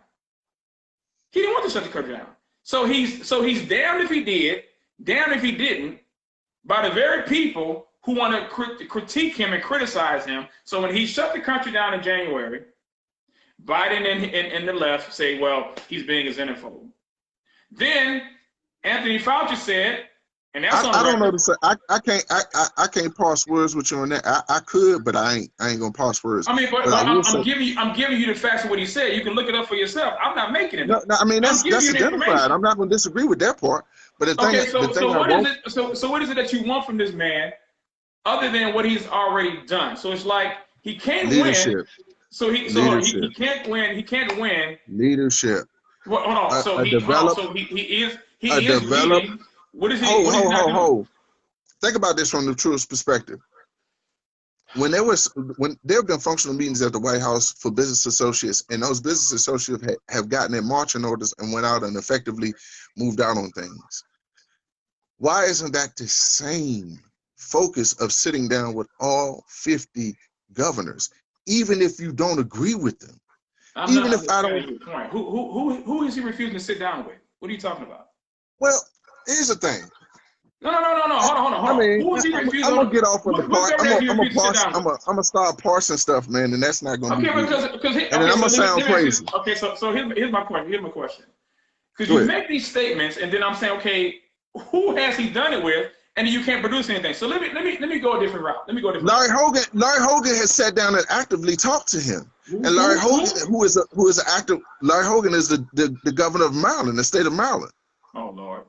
He didn't want to shut the country down. So he's damned if he did, damned if he didn't, by the very people who want to critique him and criticize him. So when he shut the country down in January, Biden and the left say, well, he's being a xenophobe. Then Anthony Fauci said, and that's on I don't know to say. I can't parse words with you on that. I could, but I ain't gonna parse words. I mean, but I'm giving you the facts of what he said. You can look it up for yourself. I'm not making it. No, I mean that's identified. I'm not gonna disagree with that part. But the thing, so what is it that you want from this man, other than what he's already done? So it's like he can't win. So he can't win. He can't win. Leadership. Well, hold on. So he is leading. What is he? Hold. Think about this from the truest perspective. When there have been functional meetings at the White House for business associates, and those business associates have gotten their marching orders and went out and effectively moved out on things. Why isn't that the same focus of sitting down with all 50 governors, even if you don't agree with them? Even if I don't. Who is he refusing to sit down with? What are you talking about? Well, here's the thing. No. Hold on. I mean, who is he refusing? I'm gonna get off on the part. I'm gonna start parsing stuff, man, and that's not gonna be good. And then I'm gonna sound crazy. Okay, so here's my point. Here's my question. Because you make these statements, and then I'm saying, okay, who has he done it with? And you can't produce anything. So let me go a different route. Larry Hogan has sat down and actively talked to him. And Larry Hogan, who is an active, Larry Hogan is the governor of Maryland, the state of Maryland. Oh Lord.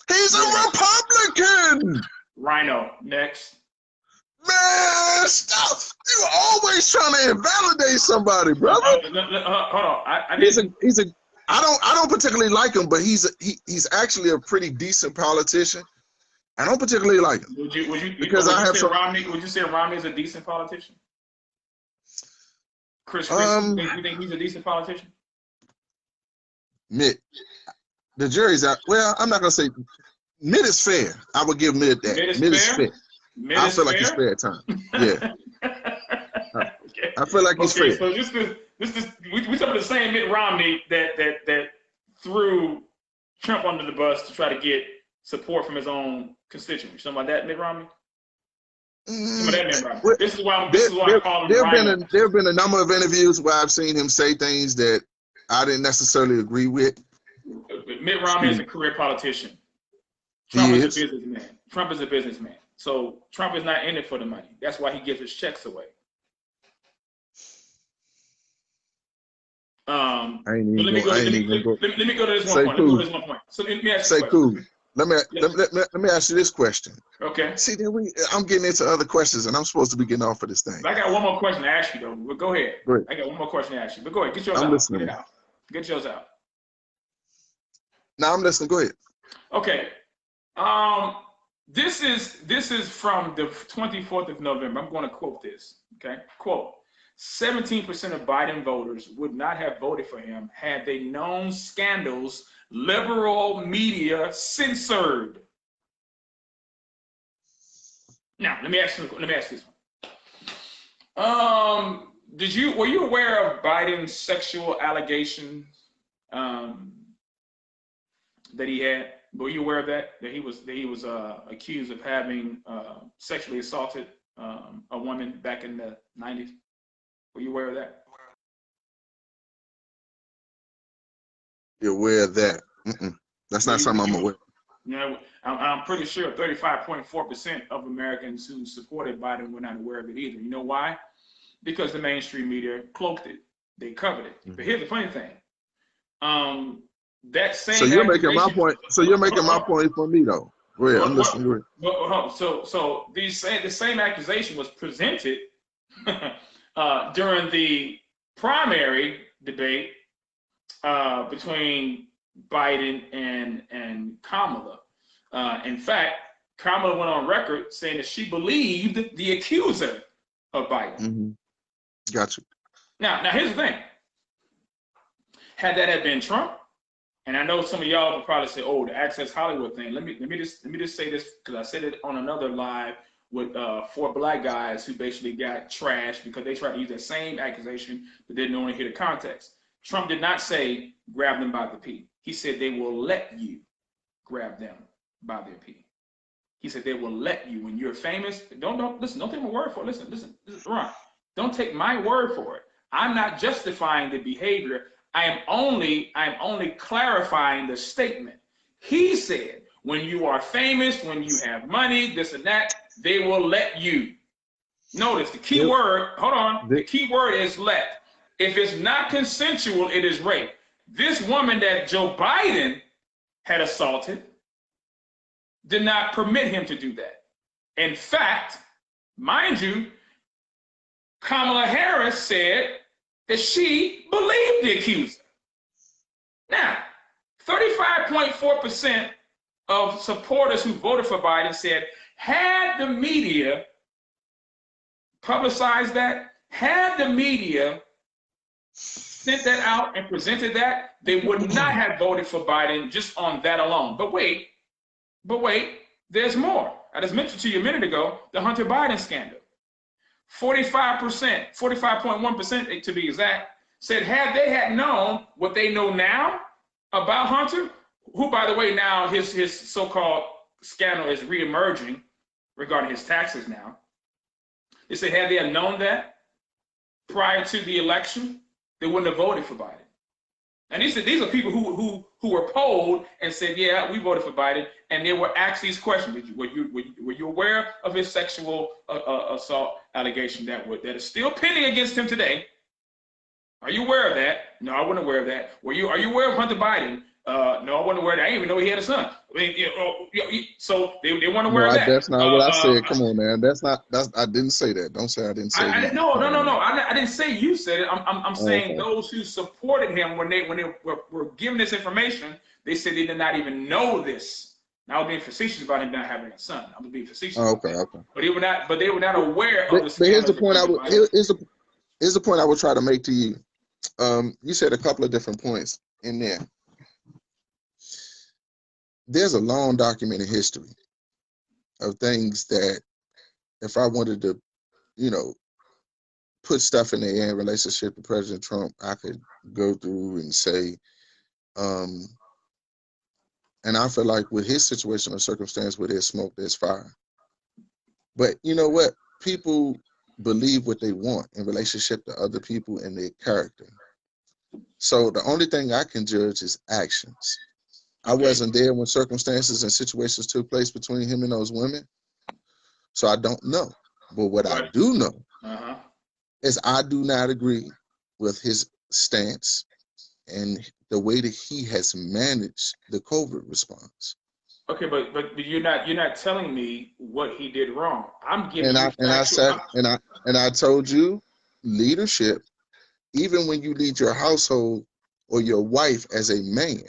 He's a Republican. Rhino, next. Man, stop! You're always trying to invalidate somebody, brother. Hold on. I don't particularly like him, but he's actually a pretty decent politician. I don't particularly like him. Would you say Romney is a decent politician? Chris, you think he's a decent politician? Mitt, the jury's out. Well, I'm not gonna say Mitt is fair. I would give Mitt that. Mitt is fair. I feel like it's fair time. Yeah. I feel like he's Okay, fair. so we talking about the same Mitt Romney that threw Trump under the bus to try to get support from his own constituents. Something like that, Mitt Romney. Some of that Mitt Romney. This is why I call him Rhino. There have been a number of interviews where I've seen him say things that I didn't necessarily agree with. Mitt Romney is a career politician. Trump is a businessman. Trump is a businessman. So Trump is not in it for the money. That's why he gives his checks away. Let me go to this one point. So let me ask you a question. Let me ask you this question. Okay. See, I'm getting into other questions, and I'm supposed to be getting off of this thing. I got one more question to ask you, though. But go ahead. Great. I got one more question to ask you. But go ahead. Get yours I'm out. listening. Get it out. Get yours out. No, I'm listening. Go ahead. Okay. This is from the 24th of November. I'm going to quote this. Okay. Quote. 17% of Biden voters would not have voted for him had they known scandals liberal media censored. Now, let me ask this one. Were you aware of Biden's sexual allegations that he had? Were you aware of that? That he was accused of having sexually assaulted a woman back in the 90s? Were you aware of that? You're aware of that? That's not something I'm aware of. Yeah, I'm pretty sure 35.4% of Americans who supported Biden were not aware of it either. You know why? Because the mainstream media cloaked it. They covered it. But here's the funny thing. That same. So you're making my point. So you're making my point for me, though. Go ahead. I'm listening. So the same accusation was presented during the primary debate between Biden and Kamala. In fact, Kamala went on record saying that she believed the accuser of Biden. Mm-hmm. Gotcha. Now here's the thing. Had that been Trump, and I know some of y'all will probably say, "Oh, the Access Hollywood thing." Let me just say this, because I said it on another live with 4 black guys who basically got trashed because they tried to use that same accusation but didn't want to hear the context. Trump did not say grab them by the pee. He said they will let you grab them by their pee. He said they will let you when you're famous. Don't listen. Don't take my word for it. Listen, Ron. Don't take my word for it. I'm not justifying the behavior. I am only clarifying the statement. He said, when you are famous, when you have money, this and that, they will let you. Notice the key word, hold on, the key word is let. If it's not consensual, it is rape. This woman that Joe Biden had assaulted did not permit him to do that. In fact, mind you, Kamala Harris said that she believed the accuser. Now, 35.4% of supporters who voted for Biden said, had the media publicized that, had the media sent that out and presented that, they would not have voted for Biden just on that alone. But wait, there's more. I just mentioned to you a minute ago, the Hunter Biden scandal. 45%, 45.1% to be exact, said had they had known what they know now about Hunter, who, by the way, now his so-called scandal is reemerging regarding his taxes now. They said had they had known that prior to the election, they wouldn't have voted for Biden. And these are people who were polled and said, yeah, we voted for Biden, and they were asked these questions. Were you aware of his sexual assault allegation that is still pending against him today? Are you aware of that? No, I wasn't aware of that. Are you aware of Hunter Biden? No, I wasn't aware of that. I didn't even know he had a son. I mean, so they weren't aware of that. That's not what I said. Come on, man. I didn't say that. Don't say I didn't say that. No. I didn't say you said it. I'm saying those who supported him when they were given this information, they said they did not even know this. Now, I was being facetious about him not having a son. I was being facetious. Okay. But they were not aware of this. But here's the point here's the point I would try to make to you. You said a couple of different points in there. There's a long documented history of things that if I wanted to, put stuff in the air in relationship to President Trump. I could go through and say, and I feel like with his situation or circumstance, where there's smoke, there's fire. But you know what? People believe what they want in relationship to other people and their character. So the only thing I can judge is actions. I wasn't there when circumstances and situations took place between him and those women, so I don't know. But what I do know is I do not agree with his stance and the way that he has managed the COVID response. Okay, but you're not telling me what he did wrong. I'm giving And you factual. I told you, leadership, even when you lead your household or your wife as a man,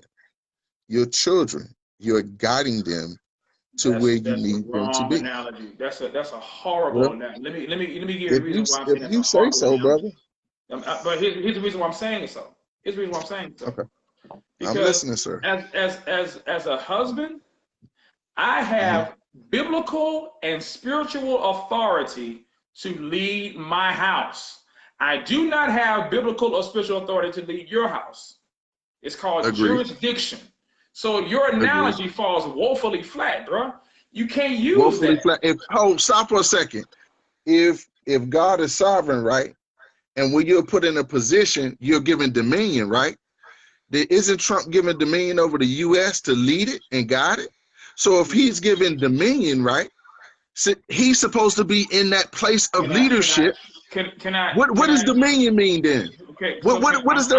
your children, you're guiding them to where you need them to be. Analogy. That's a horrible analogy. Let me give you a reason why I'm saying if you say so, brother. But here's the reason why I'm saying so. Okay. Because I'm listening, sir. As a husband, I have biblical and spiritual authority to lead my house. I do not have biblical or spiritual authority to lead your house. It's called jurisdiction. So your analogy falls woefully flat, bro. You can't use that. Flat. Stop for a second. If God is sovereign, right, and when you're put in a position, you're given dominion, right? Isn't Trump given dominion over the U.S. to lead it and guide it? So if he's given dominion, right, so he's supposed to be in that place of leadership. What does dominion mean then? Okay. What was the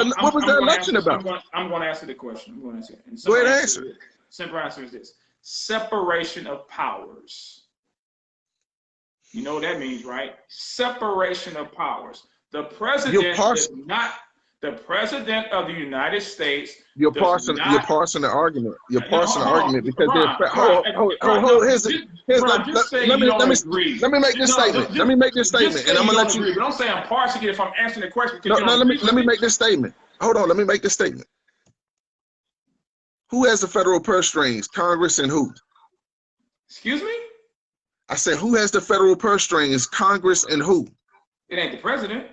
election about? I'm going to answer the question. Go ahead and answer. Simple answer is this: separation of powers. You know what that means, right? Separation of powers. The president is not. The president of the United States. You're parsing the argument. You're parsing the argument because let me make this statement. Let me make this statement, and I'm gonna let you. But don't say I'm parsing it if I'm answering the question. No, let me make this statement. Hold on, let me make this statement. Who has the federal purse strings? Congress and who? Excuse me? I said, who has the federal purse strings? Congress and who? It ain't the president.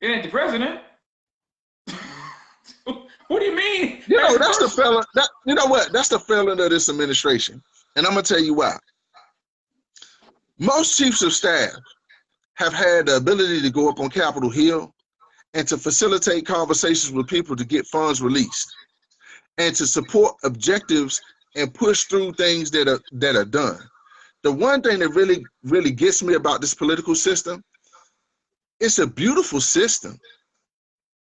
It ain't the president. What do you mean? You know, that's the failing. You know what? That's the failing of this administration. And I'm gonna tell you why. Most chiefs of staff have had the ability to go up on Capitol Hill and to facilitate conversations with people to get funds released and to support objectives and push through things that are done. The one thing that really gets me about this political system, it's a beautiful system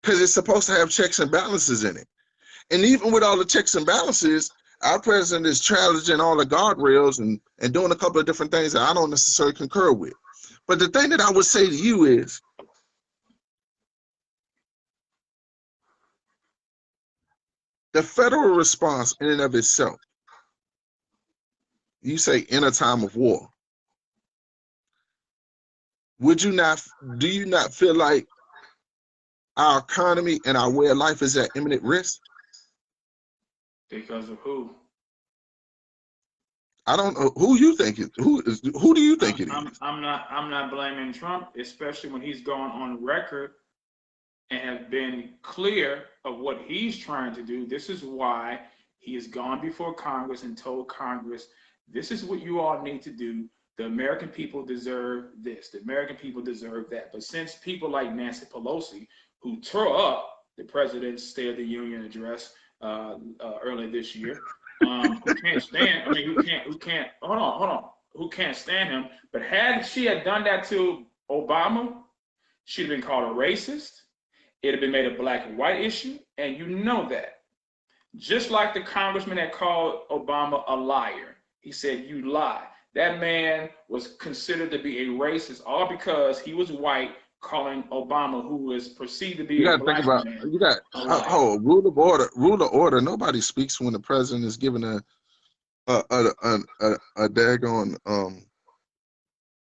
because it's supposed to have checks and balances in it. And even with all the checks and balances, our president is challenging all the guardrails and doing a couple of different things that I don't necessarily concur with. But the thing that I would say to you is, the federal response in and of itself, you say in a time of war, do you not feel like our economy and our way of life is at imminent risk? Because of who? I don't know who you think it. Who do you think it is? I'm not blaming Trump, especially when he's gone on record and has been clear of what he's trying to do. This is why he has gone before Congress and told Congress, this is what you all need to do. The American people deserve this. The American people deserve that. But since people like Nancy Pelosi, who tore up the president's State of the Union address earlier this year, who can't stand him. But had she done that to Obama, she'd have been called a racist. It'd have been made a black and white issue, and you know that. Just like the congressman that called Obama a liar. He said, you lie. That man was considered to be a racist, all because he was white, calling Obama, who was perceived to be a black man. You got rule of order. Nobody speaks when the president is giving a daggone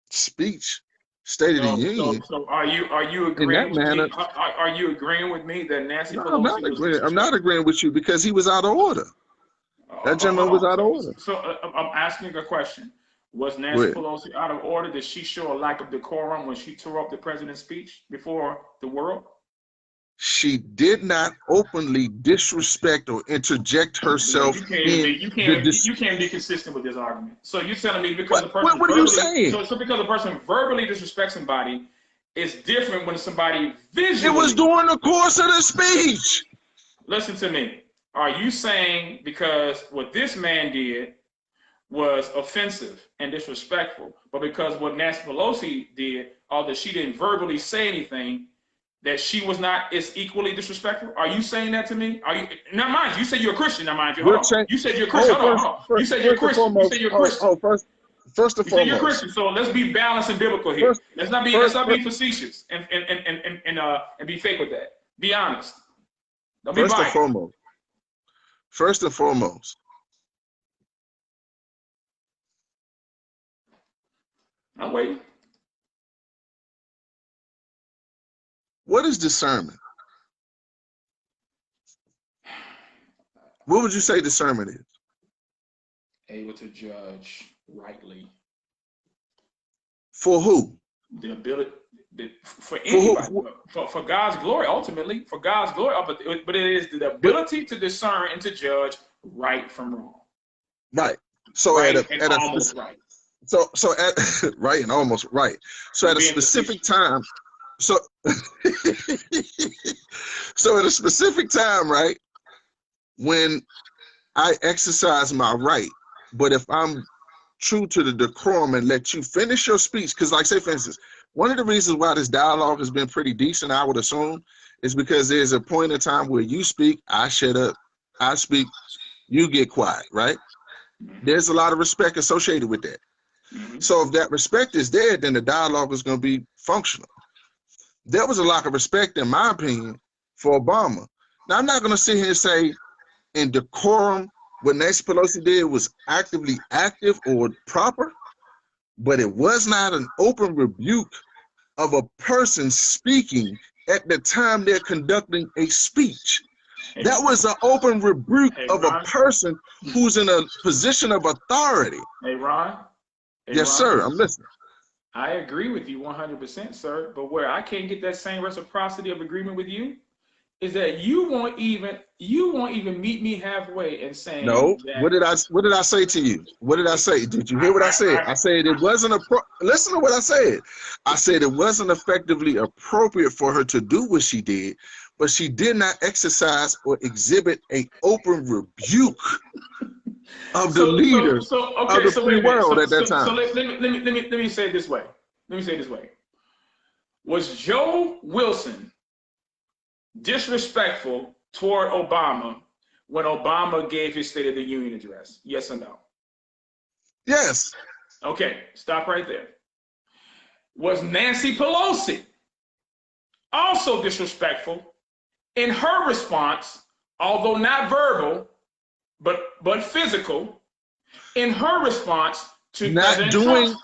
speech, State of the Union. So are you agreeing with me? Are you agreeing with me that Nancy Pelosi I'm not agreeing. I'm not agreeing with you because he was out of order. That gentleman was out of order. So I'm asking a question. Was Go Nancy ahead. Pelosi out of order? Did she show a lack of decorum when she tore up the president's speech before the world? She did not openly disrespect or interject herself in You can't be consistent with this argument. So you're telling me because the person what are you verbally saying? so because the person verbally disrespects somebody, it's different when somebody visually. It was during the course of the speech. Listen to me. Are you saying because what this man did was offensive and disrespectful, but because what Nancy Pelosi did, although she didn't verbally say anything, that she was not as equally disrespectful? Are you saying that to me? Are you now mind you said you're a Christian, now mind you, hold on. You said you're a Christian, hold on. You said you're a Christian. You said you're a Christian. First and foremost. You're a Christian, so let's be balanced and biblical here. Let's not be facetious and be fake with that. Be honest. Don't be biased. First and foremost. I'm waiting. What is discernment? What would you say discernment is? Able to judge rightly. For who? The ability for anybody, for God's glory, ultimately, for God's glory, but it is the ability to discern and to judge right from wrong. Right. So right at almost right. So at right and almost right. So at a specific time. So at a specific time, right, when I exercise my right, but if I'm true to the decorum and let you finish your speech, because like say for instance, one of the reasons why this dialogue has been pretty decent, I would assume, is because there's a point in time where you speak, I shut up, I speak, you get quiet, right? There's a lot of respect associated with that. So if that respect is there, then the dialogue is going to be functional. There was a lack of respect, in my opinion, for Obama. Now, I'm not going to sit here and say in decorum what Nancy Pelosi did was actively active or proper, but it was not an open rebuke of a person speaking at the time they're conducting a speech. That was an open rebuke of a person who's in a position of authority. Hey, Ron. Yes, sir. I'm listening. I agree with you 100%, sir. But where I can't get that same reciprocity of agreement with you is that you won't even meet me halfway in saying. No. What did I say to you? What did I say? Did you hear what I said? I said it wasn't listen to what I said. I said it wasn't effectively appropriate for her to do what she did, but she did not exercise or exhibit an open rebuke of the leaders of the free world at that time. So let me say it this way. Was Joe Wilson disrespectful toward Obama when Obama gave his State of the Union address? Yes or no? Yes. Okay, stop right there. Was Nancy Pelosi also disrespectful in her response, although not verbal, but physical, in her response to President Trump?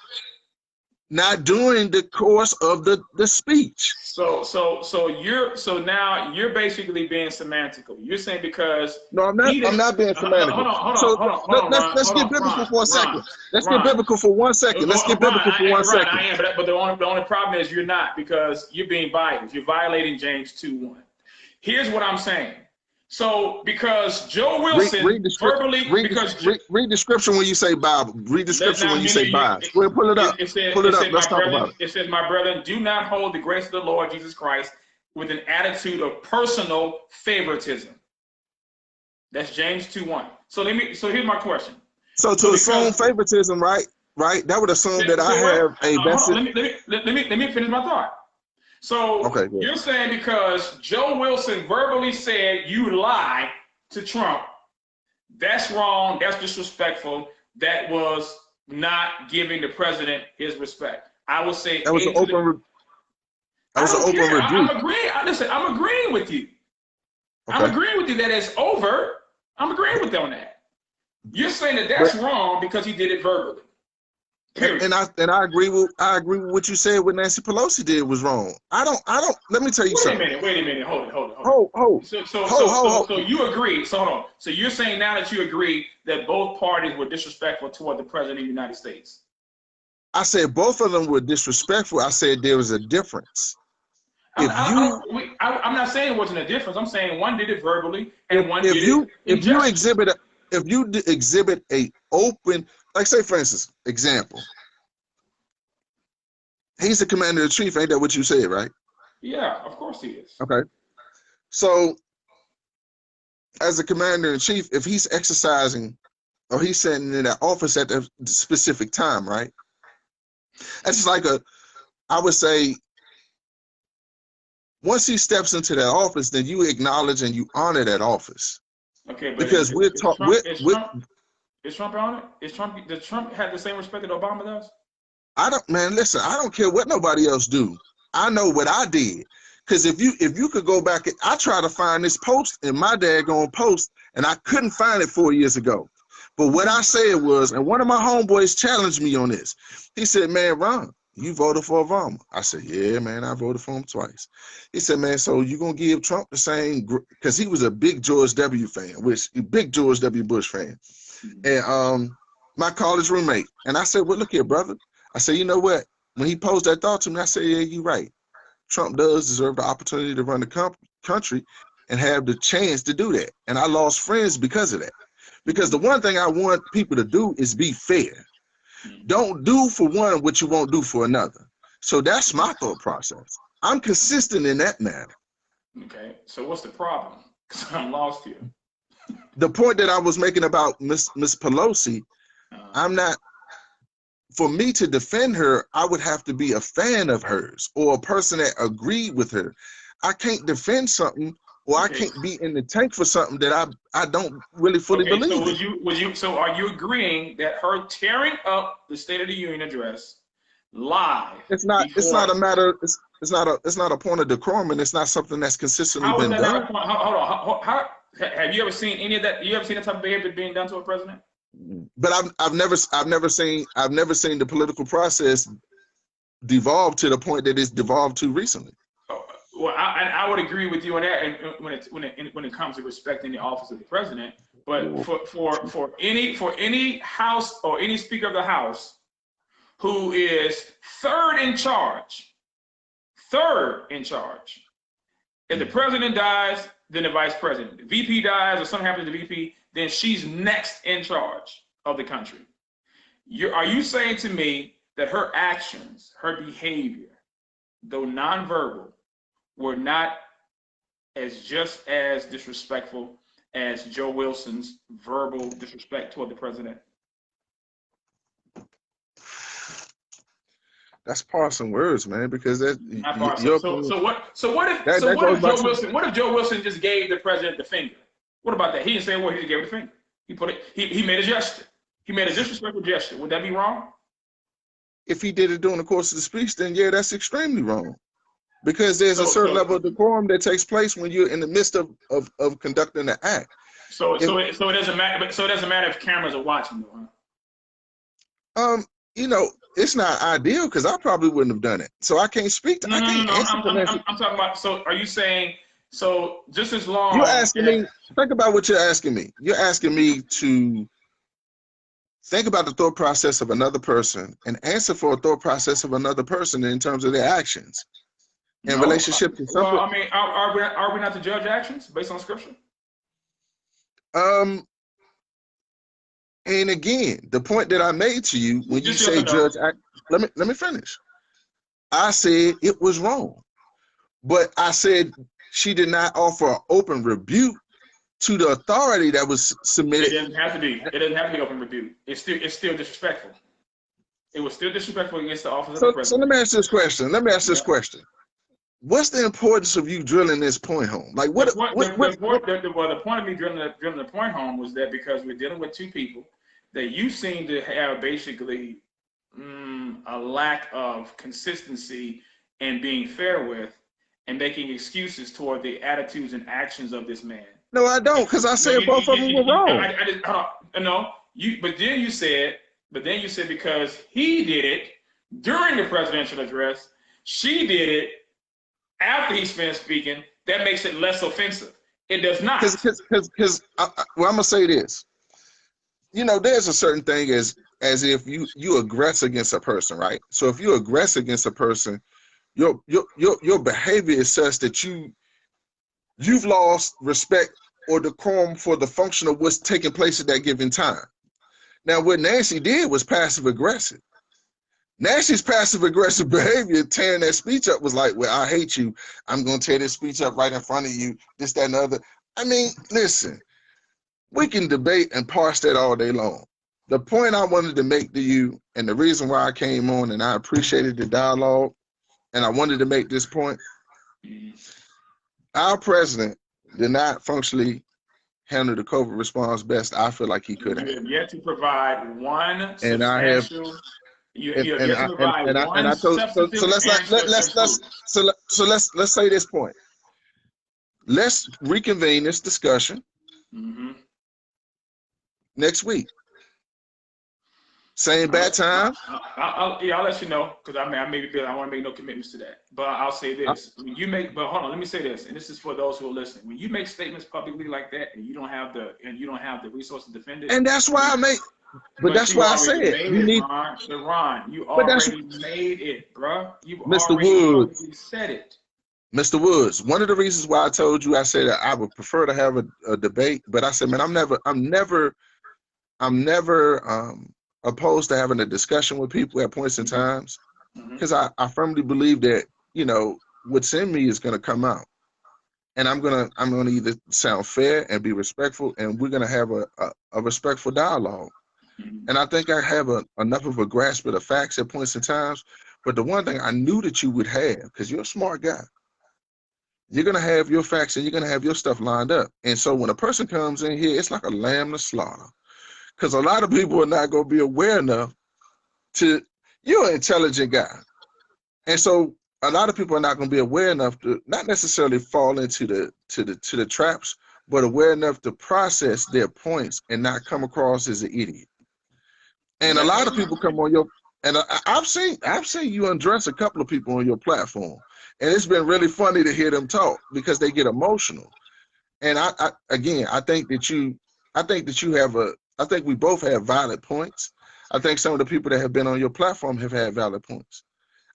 Not during the course of the speech. So now you're basically being semantical. You're saying because I'm not being semantical. Hold on. Let's get biblical for a second. Let's get biblical for 1 second. But the only problem is you're not, because you're being biased. You're violating James 2:1. Here's what I'm saying. So because Joe Wilson read the scripture when you say Bible. Read the scripture when you say bias. We'll pull it up. Let's talk about it. It says, my brethren, do not hold the grace of the Lord Jesus Christ with an attitude of personal favoritism. That's James 2:1. So here's my question. So to assume favoritism, right? That would assume that I have a vested. Let me finish my thought. So okay, you're saying because Joe Wilson verbally said you lie to Trump, that's wrong, that's disrespectful, that was not giving the president his respect. I would say that was an open rebuke. I'm agreeing with you. Okay. I'm agreeing with you that it's over. I'm agreeing with you on that. You're saying that that's wrong because he did it verbally. Period. And I agree with what you said. What Nancy Pelosi did was wrong. I don't. Let me tell you something. Wait a minute. Hold on. So you agree. So hold on. So you're saying now that you agree that both parties were disrespectful toward the president of the United States. I said both of them were disrespectful. I said there was a difference. I'm not saying it wasn't a difference. I'm saying one did it verbally and one did it in if you gesture. exhibit a open, like say for instance, example, he's the commander in chief. Ain't that what you said, right? Yeah, of course he is. Okay. So as a commander in chief, if he's exercising or he's sitting in that office at a specific time, right? That's just like I would say, once he steps into that office, then you acknowledge and you honor that office. Okay, but because we're talking. Is Trump on it? Does Trump have the same respect that Obama does? Listen, I don't care what nobody else do. I know what I did. Because if you could go back, I try to find this post in my daggone post, and I couldn't find it 4 years ago. But what I said was, and one of my homeboys challenged me on this. He said, "Man, Ron, you voted for Obama." I said, "Yeah, man, I voted for him twice." He said, "Man, so you gonna give Trump the same?" Because he was a big George W. fan, big George W. Bush fan, and my college roommate. And I said, "Well, look here, brother." I said, "You know what? When he posed that thought to me, I said, yeah, you're right. Trump does deserve the opportunity to run the country and have the chance to do that." And I lost friends because of that. Because the one thing I want people to do is be fair. Don't do for one what you won't do for another. So that's my thought process. I'm consistent in that matter. Okay, so what's the problem? Because I'm lost here. The point that I was making about Miss Pelosi, I'm not, for me to defend her, I would have to be a fan of hers or a person that agreed with her. I can't defend something, or I can't be in the tank for something that I don't really fully believe in. So are you agreeing that her tearing up the State of the Union address live? It's not a matter. It's not a point of decorum, and it's not something that's consistently been done. Hold on. Have you ever seen any of that? You ever seen that type of behavior being done to a president? But I've never seen the political process devolve to the point that it's devolved to recently. Well, I would agree with you on that when it comes to respecting the office of the president. But for any House or any Speaker of the House who is third in charge, if the president dies, then the vice president. If the VP dies or something happens to the VP, then she's next in charge of the country. Are you saying to me that her actions, her behavior, though nonverbal, were not just as disrespectful as Joe Wilson's verbal disrespect toward the president? That's parsing words, man. Because that's not parsing. So what if Joe Wilson just gave the president the finger? What about that? He didn't say a word. He just gave the finger. He made a gesture. He made a disrespectful gesture. Would that be wrong? If he did it during the course of the speech, then yeah, that's extremely wrong. Because there's a certain level of decorum that takes place when you're in the midst of conducting the act. So it doesn't matter. But so it doesn't matter if cameras are watching, though, huh? It's not ideal because I probably wouldn't have done it. So I can't speak to. I'm talking about. So are you saying? So just as long. You're asking me. Think about what you're asking me. You're asking me to think about the thought process of another person and answer for a thought process of another person in terms of their actions. In relationship to something. Well, I mean, are we not to judge actions based on scripture? And again, the point that I made to you when you say judge, let me finish. I said it was wrong, but I said she did not offer an open rebuke to the authority that was submitted. It doesn't have to be. It doesn't have to be open rebuke. It's still disrespectful. It was still disrespectful against the office of the president. So let me ask this question. What's the importance of you drilling this point home? Like what? The point of me drilling the point home was that because we're dealing with two people that you seem to have basically a lack of consistency and being fair with, and making excuses toward the attitudes and actions of this man. No, I don't, because I said both of them were wrong. But then you said because he did it during the presidential address, she did it after he's finished speaking, that makes it less offensive. It does not. Because I'm gonna say this. There's a certain thing as as if you aggress against a person, right? So if you aggress against a person, your behavior is such that you've lost respect or decorum for the function of what's taking place at that given time. Now, what Nancy did was passive aggressive. Nancy's passive aggressive behavior, tearing that speech up, was like, well, I hate you. I'm going to tear this speech up right in front of you, this, that, and the other. I mean, listen, we can debate and parse that all day long. The point I wanted to make to you, and the reason why I came on, and I appreciated the dialogue, and I wanted to make this point, our president did not functionally handle the COVID response best I feel like he could have. You have yet to provide one and substantial. Let's say this point. Let's reconvene this discussion next week. Same bad time. I'll let you know, because I want to make no commitments to that. But I'll say this: when you make, but hold on, let me say this, and this is for those who are listening. When you make statements publicly like that, and you don't have the resources to defend it, and that's why I make. But that's why I said you need. Ron, you already made it, bro. You Mr. already Woods said it. Mr. Woods, one of the reasons why I told you, I said that I would prefer to have a debate, but I said, man, I'm never opposed to having a discussion with people at points in times, because I firmly believe that, what's in me is going to come out, and I'm gonna either sound fair and be respectful, and we're gonna have a respectful dialogue. And I think I have enough of a grasp of the facts at points in times. But the one thing I knew that you would have, because you're a smart guy, you're gonna have your facts and you're gonna have your stuff lined up. And so when a person comes in here, it's like a lamb to slaughter. Because a lot of people are not going to be aware enough you're an intelligent guy. And so a lot of people are not going to be aware enough to not necessarily fall into the traps, but aware enough to process their points and not come across as an idiot. And a lot of people come on and I've seen you undress a couple of people on your platform. And it's been really funny to hear them talk because they get emotional. And I think we both have valid points. I think some of the people that have been on your platform have had valid points.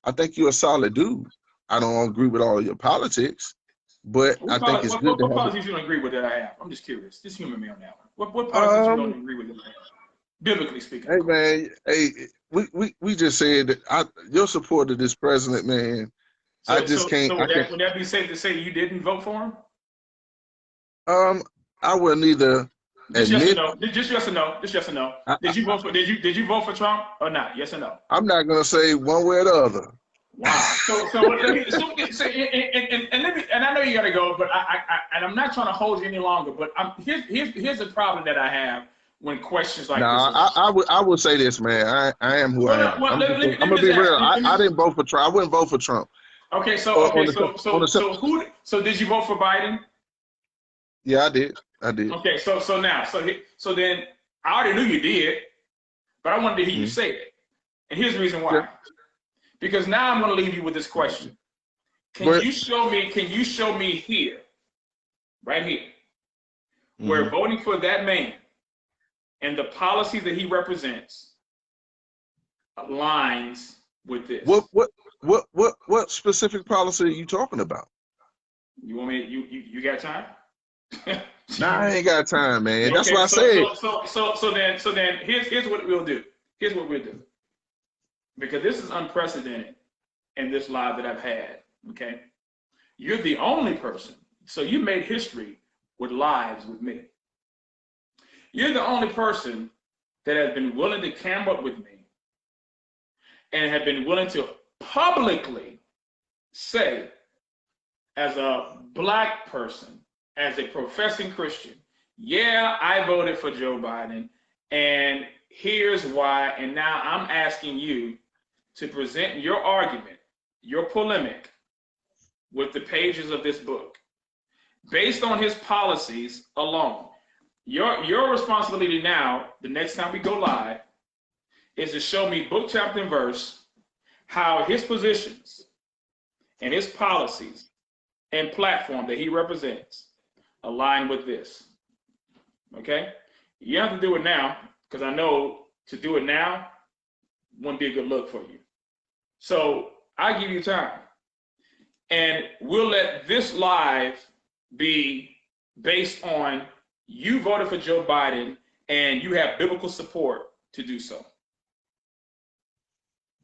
I think you're a solid dude. I don't agree with all of your politics, but I think it's good to have. What politics you don't agree with that I have? I'm just curious. Just humor me on that one. What politics you don't agree with that I have? Biblically speaking. Hey man, we just said that your support of this president, man. So would that be safe to say you didn't vote for him? I wouldn't either. Just yes or no. Just yes or no. Just yes or no. Did you vote for Trump or not? Yes or no? I'm not gonna say one way or the other. Wow. And I know you gotta go, but I'm not trying to hold you any longer. But here's the problem that I have when questions like this. I would say this, man. I am who I am. I'm gonna be real. I didn't vote for Trump. I wouldn't vote for Trump. Okay, so did you vote for Biden? Yeah, I did. Okay, so then I already knew you did, but I wanted to hear you say it. And here's the reason why. Yeah. Because now I'm going to leave you with this question. Can you show me here, right here, where voting for that man and the policies that he represents aligns with this? What specific policy are you talking about? You want me? You got time? Nah, I ain't got time, man. Okay, that's what I said. So then here's what we'll do. Here's what we'll do. Because this is unprecedented in this live that I've had. Okay, you're the only person. So you made history with lives with me. You're the only person that has been willing to come up with me and have been willing to publicly say, as a Black person, as a professing Christian, yeah, I voted for Joe Biden, and here's why. And now I'm asking you to present your argument, your polemic, with the pages of this book, based on his policies alone. Your responsibility now, the next time we go live, is to show me book, chapter, and verse how his positions and his policies and platform that he represents align with this. Okay? You have to do it now, because I know to do it now wouldn't be a good look for you. So I give you time. And we'll let this live be based on you voted for Joe Biden and you have biblical support to do so.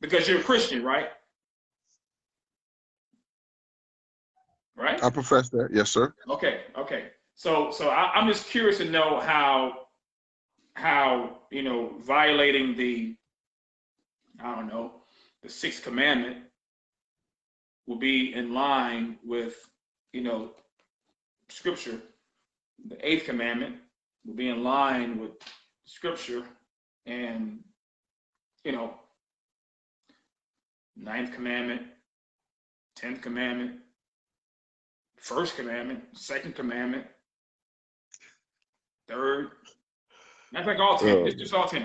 Because you're a Christian, right? Right? I profess that. Yes, sir. Okay. So I'm just curious to know how violating the sixth commandment will be in line with scripture. The eighth commandment will be in line with scripture, and ninth commandment, 10th commandment, first commandment, second commandment, third. That's like all 10. It's just all 10.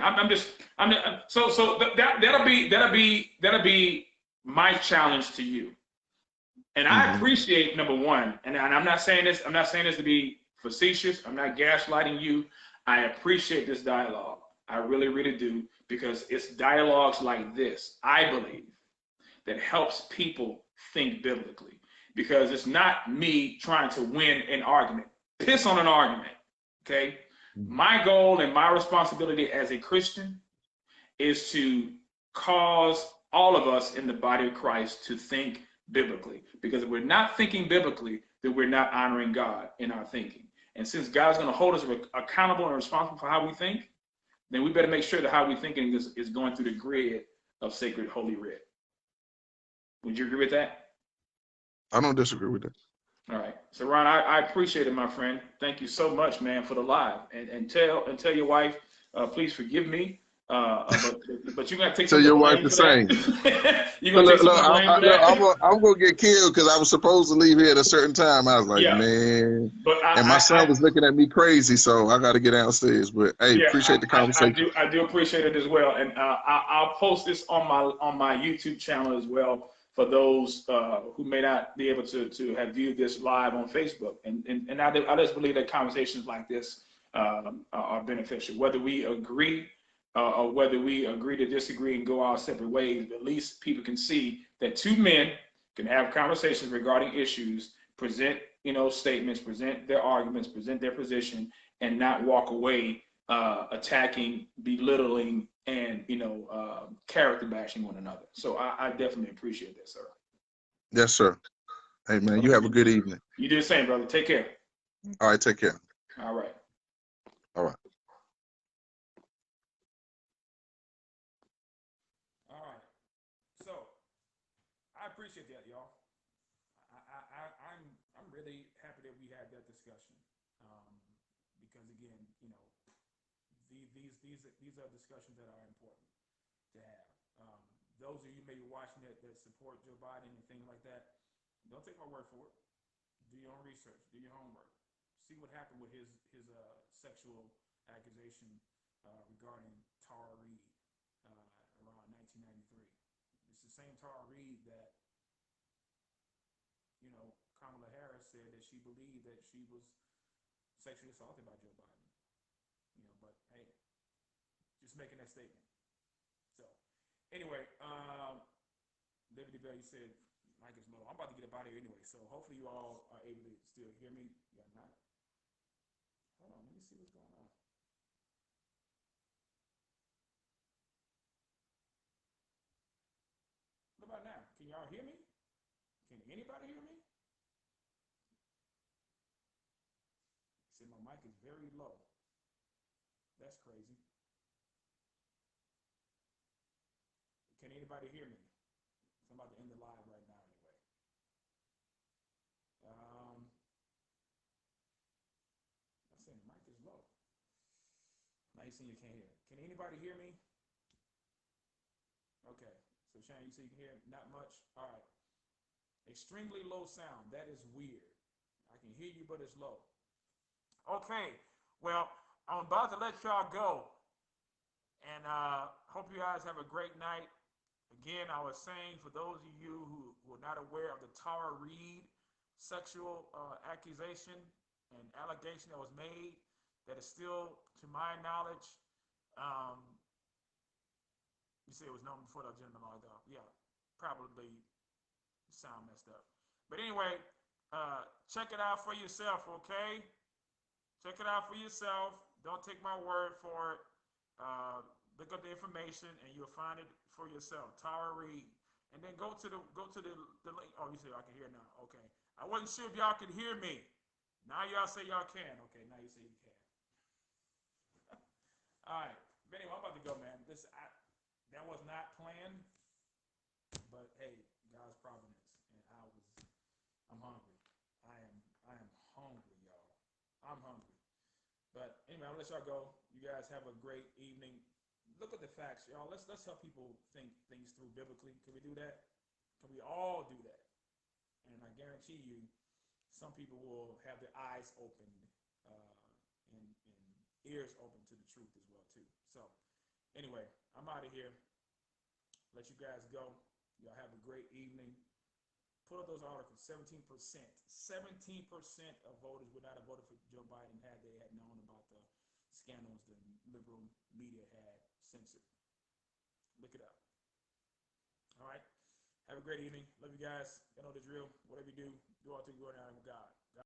That'll be my challenge to you. And I appreciate, number one, and I'm not saying this to be facetious. I'm not gaslighting you. I appreciate this dialogue. I really, really do, because it's dialogues like this, I believe, that helps people think biblically. Because it's not me trying to win an argument. Piss on an argument, okay? My goal and my responsibility as a Christian is to cause all of us in the body of Christ to think biblically. Because if we're not thinking biblically, then we're not honoring God in our thinking. And since God's going to hold us accountable and responsible for how we think, then we better make sure that how we're thinking is going through the grid of sacred holy writ. Would you agree with that? I don't disagree with that. All right. So Ron, I appreciate it, my friend. Thank you so much, man, for the live. And tell your wife, please forgive me. But you're gonna take some your blame wife the same. You're gonna take some blame for that. I'm gonna get killed because I was supposed to leave here at a certain time. I was like, man. And my son was looking at me crazy, so I got to get downstairs. But hey, appreciate the conversation. I do appreciate it as well, and I'll post this on my YouTube channel as well for those who may not be able to have viewed this live on Facebook. And I just believe that conversations like this are beneficial, whether we agree or whether we agree to disagree and go our separate ways. At least people can see that two men can have conversations regarding issues, present statements, present their arguments, present their position, and not walk away attacking, belittling, and character bashing one another. So I definitely appreciate that, sir. Yes, sir. Hey, man, you have a good evening. You do the same, brother. Take care. All right, take care. All right. All right. All right. So I appreciate that, y'all. I'm really happy that we had that discussion, because again, these are discussions that are important to have. Those of you maybe watching that support Joe Biden and things like that, don't take my word for it. Do your own research. Do your homework. See what happened with his sexual accusation regarding Tara Reid around 1993. It's the same Tara Reid that Kamala Harris said that she believed that she was sexually assaulted by Joe Biden. But hey, just making that statement. So anyway, Liberty Bell, you said mic is low. I'm about to get up out of here anyway, so hopefully you all are able to still hear me. Yeah, not. Hold on, let me see what's going on. What about now? Can y'all hear me? Can anybody hear me? See, my mic is very low. That's crazy. Can anybody hear me? I'm about to end the live right now anyway. I said the mic is low. Now you see you can't hear. Can anybody hear me? Okay. So Shane, you see you can hear not much? All right. Extremely low sound. That is weird. I can hear you, but it's low. Okay. Well, I'm about to let y'all go. And hope you guys have a great night. Again, I was saying, for those of you who are not aware of the Tara Reid sexual accusation and allegation that was made, that is still, to my knowledge, You say it was known before the agenda logged off. Yeah, probably sound messed up. But anyway, check it out for yourself, okay? Check it out for yourself. Don't take my word for it. Look up the information and you'll find it for yourself. Tara Reid. And then go to the link. Oh, you say I can hear now. Okay. I wasn't sure if y'all could hear me. Now y'all say y'all can. Okay, now you say you can. All right. But anyway, I'm about to go, man. That was not planned, but hey, God's providence, and I'm hungry. I am hungry, y'all. I'm hungry. But anyway, I'll let y'all go. You guys have a great evening. Look at the facts, y'all. Let's help people think things through biblically. Can we do that? Can we all do that? And I guarantee you, some people will have their eyes opened and ears open to the truth as well too. So anyway, I'm out of here. Let you guys go. Y'all have a great evening. Put up those articles. 17%. 17% of voters would not have voted for Joe Biden had they had known about the scandals the liberal media had censored. Look it up. All right. Have a great evening. Love you guys. You know the drill. Whatever you do, do all to glory and honor of God.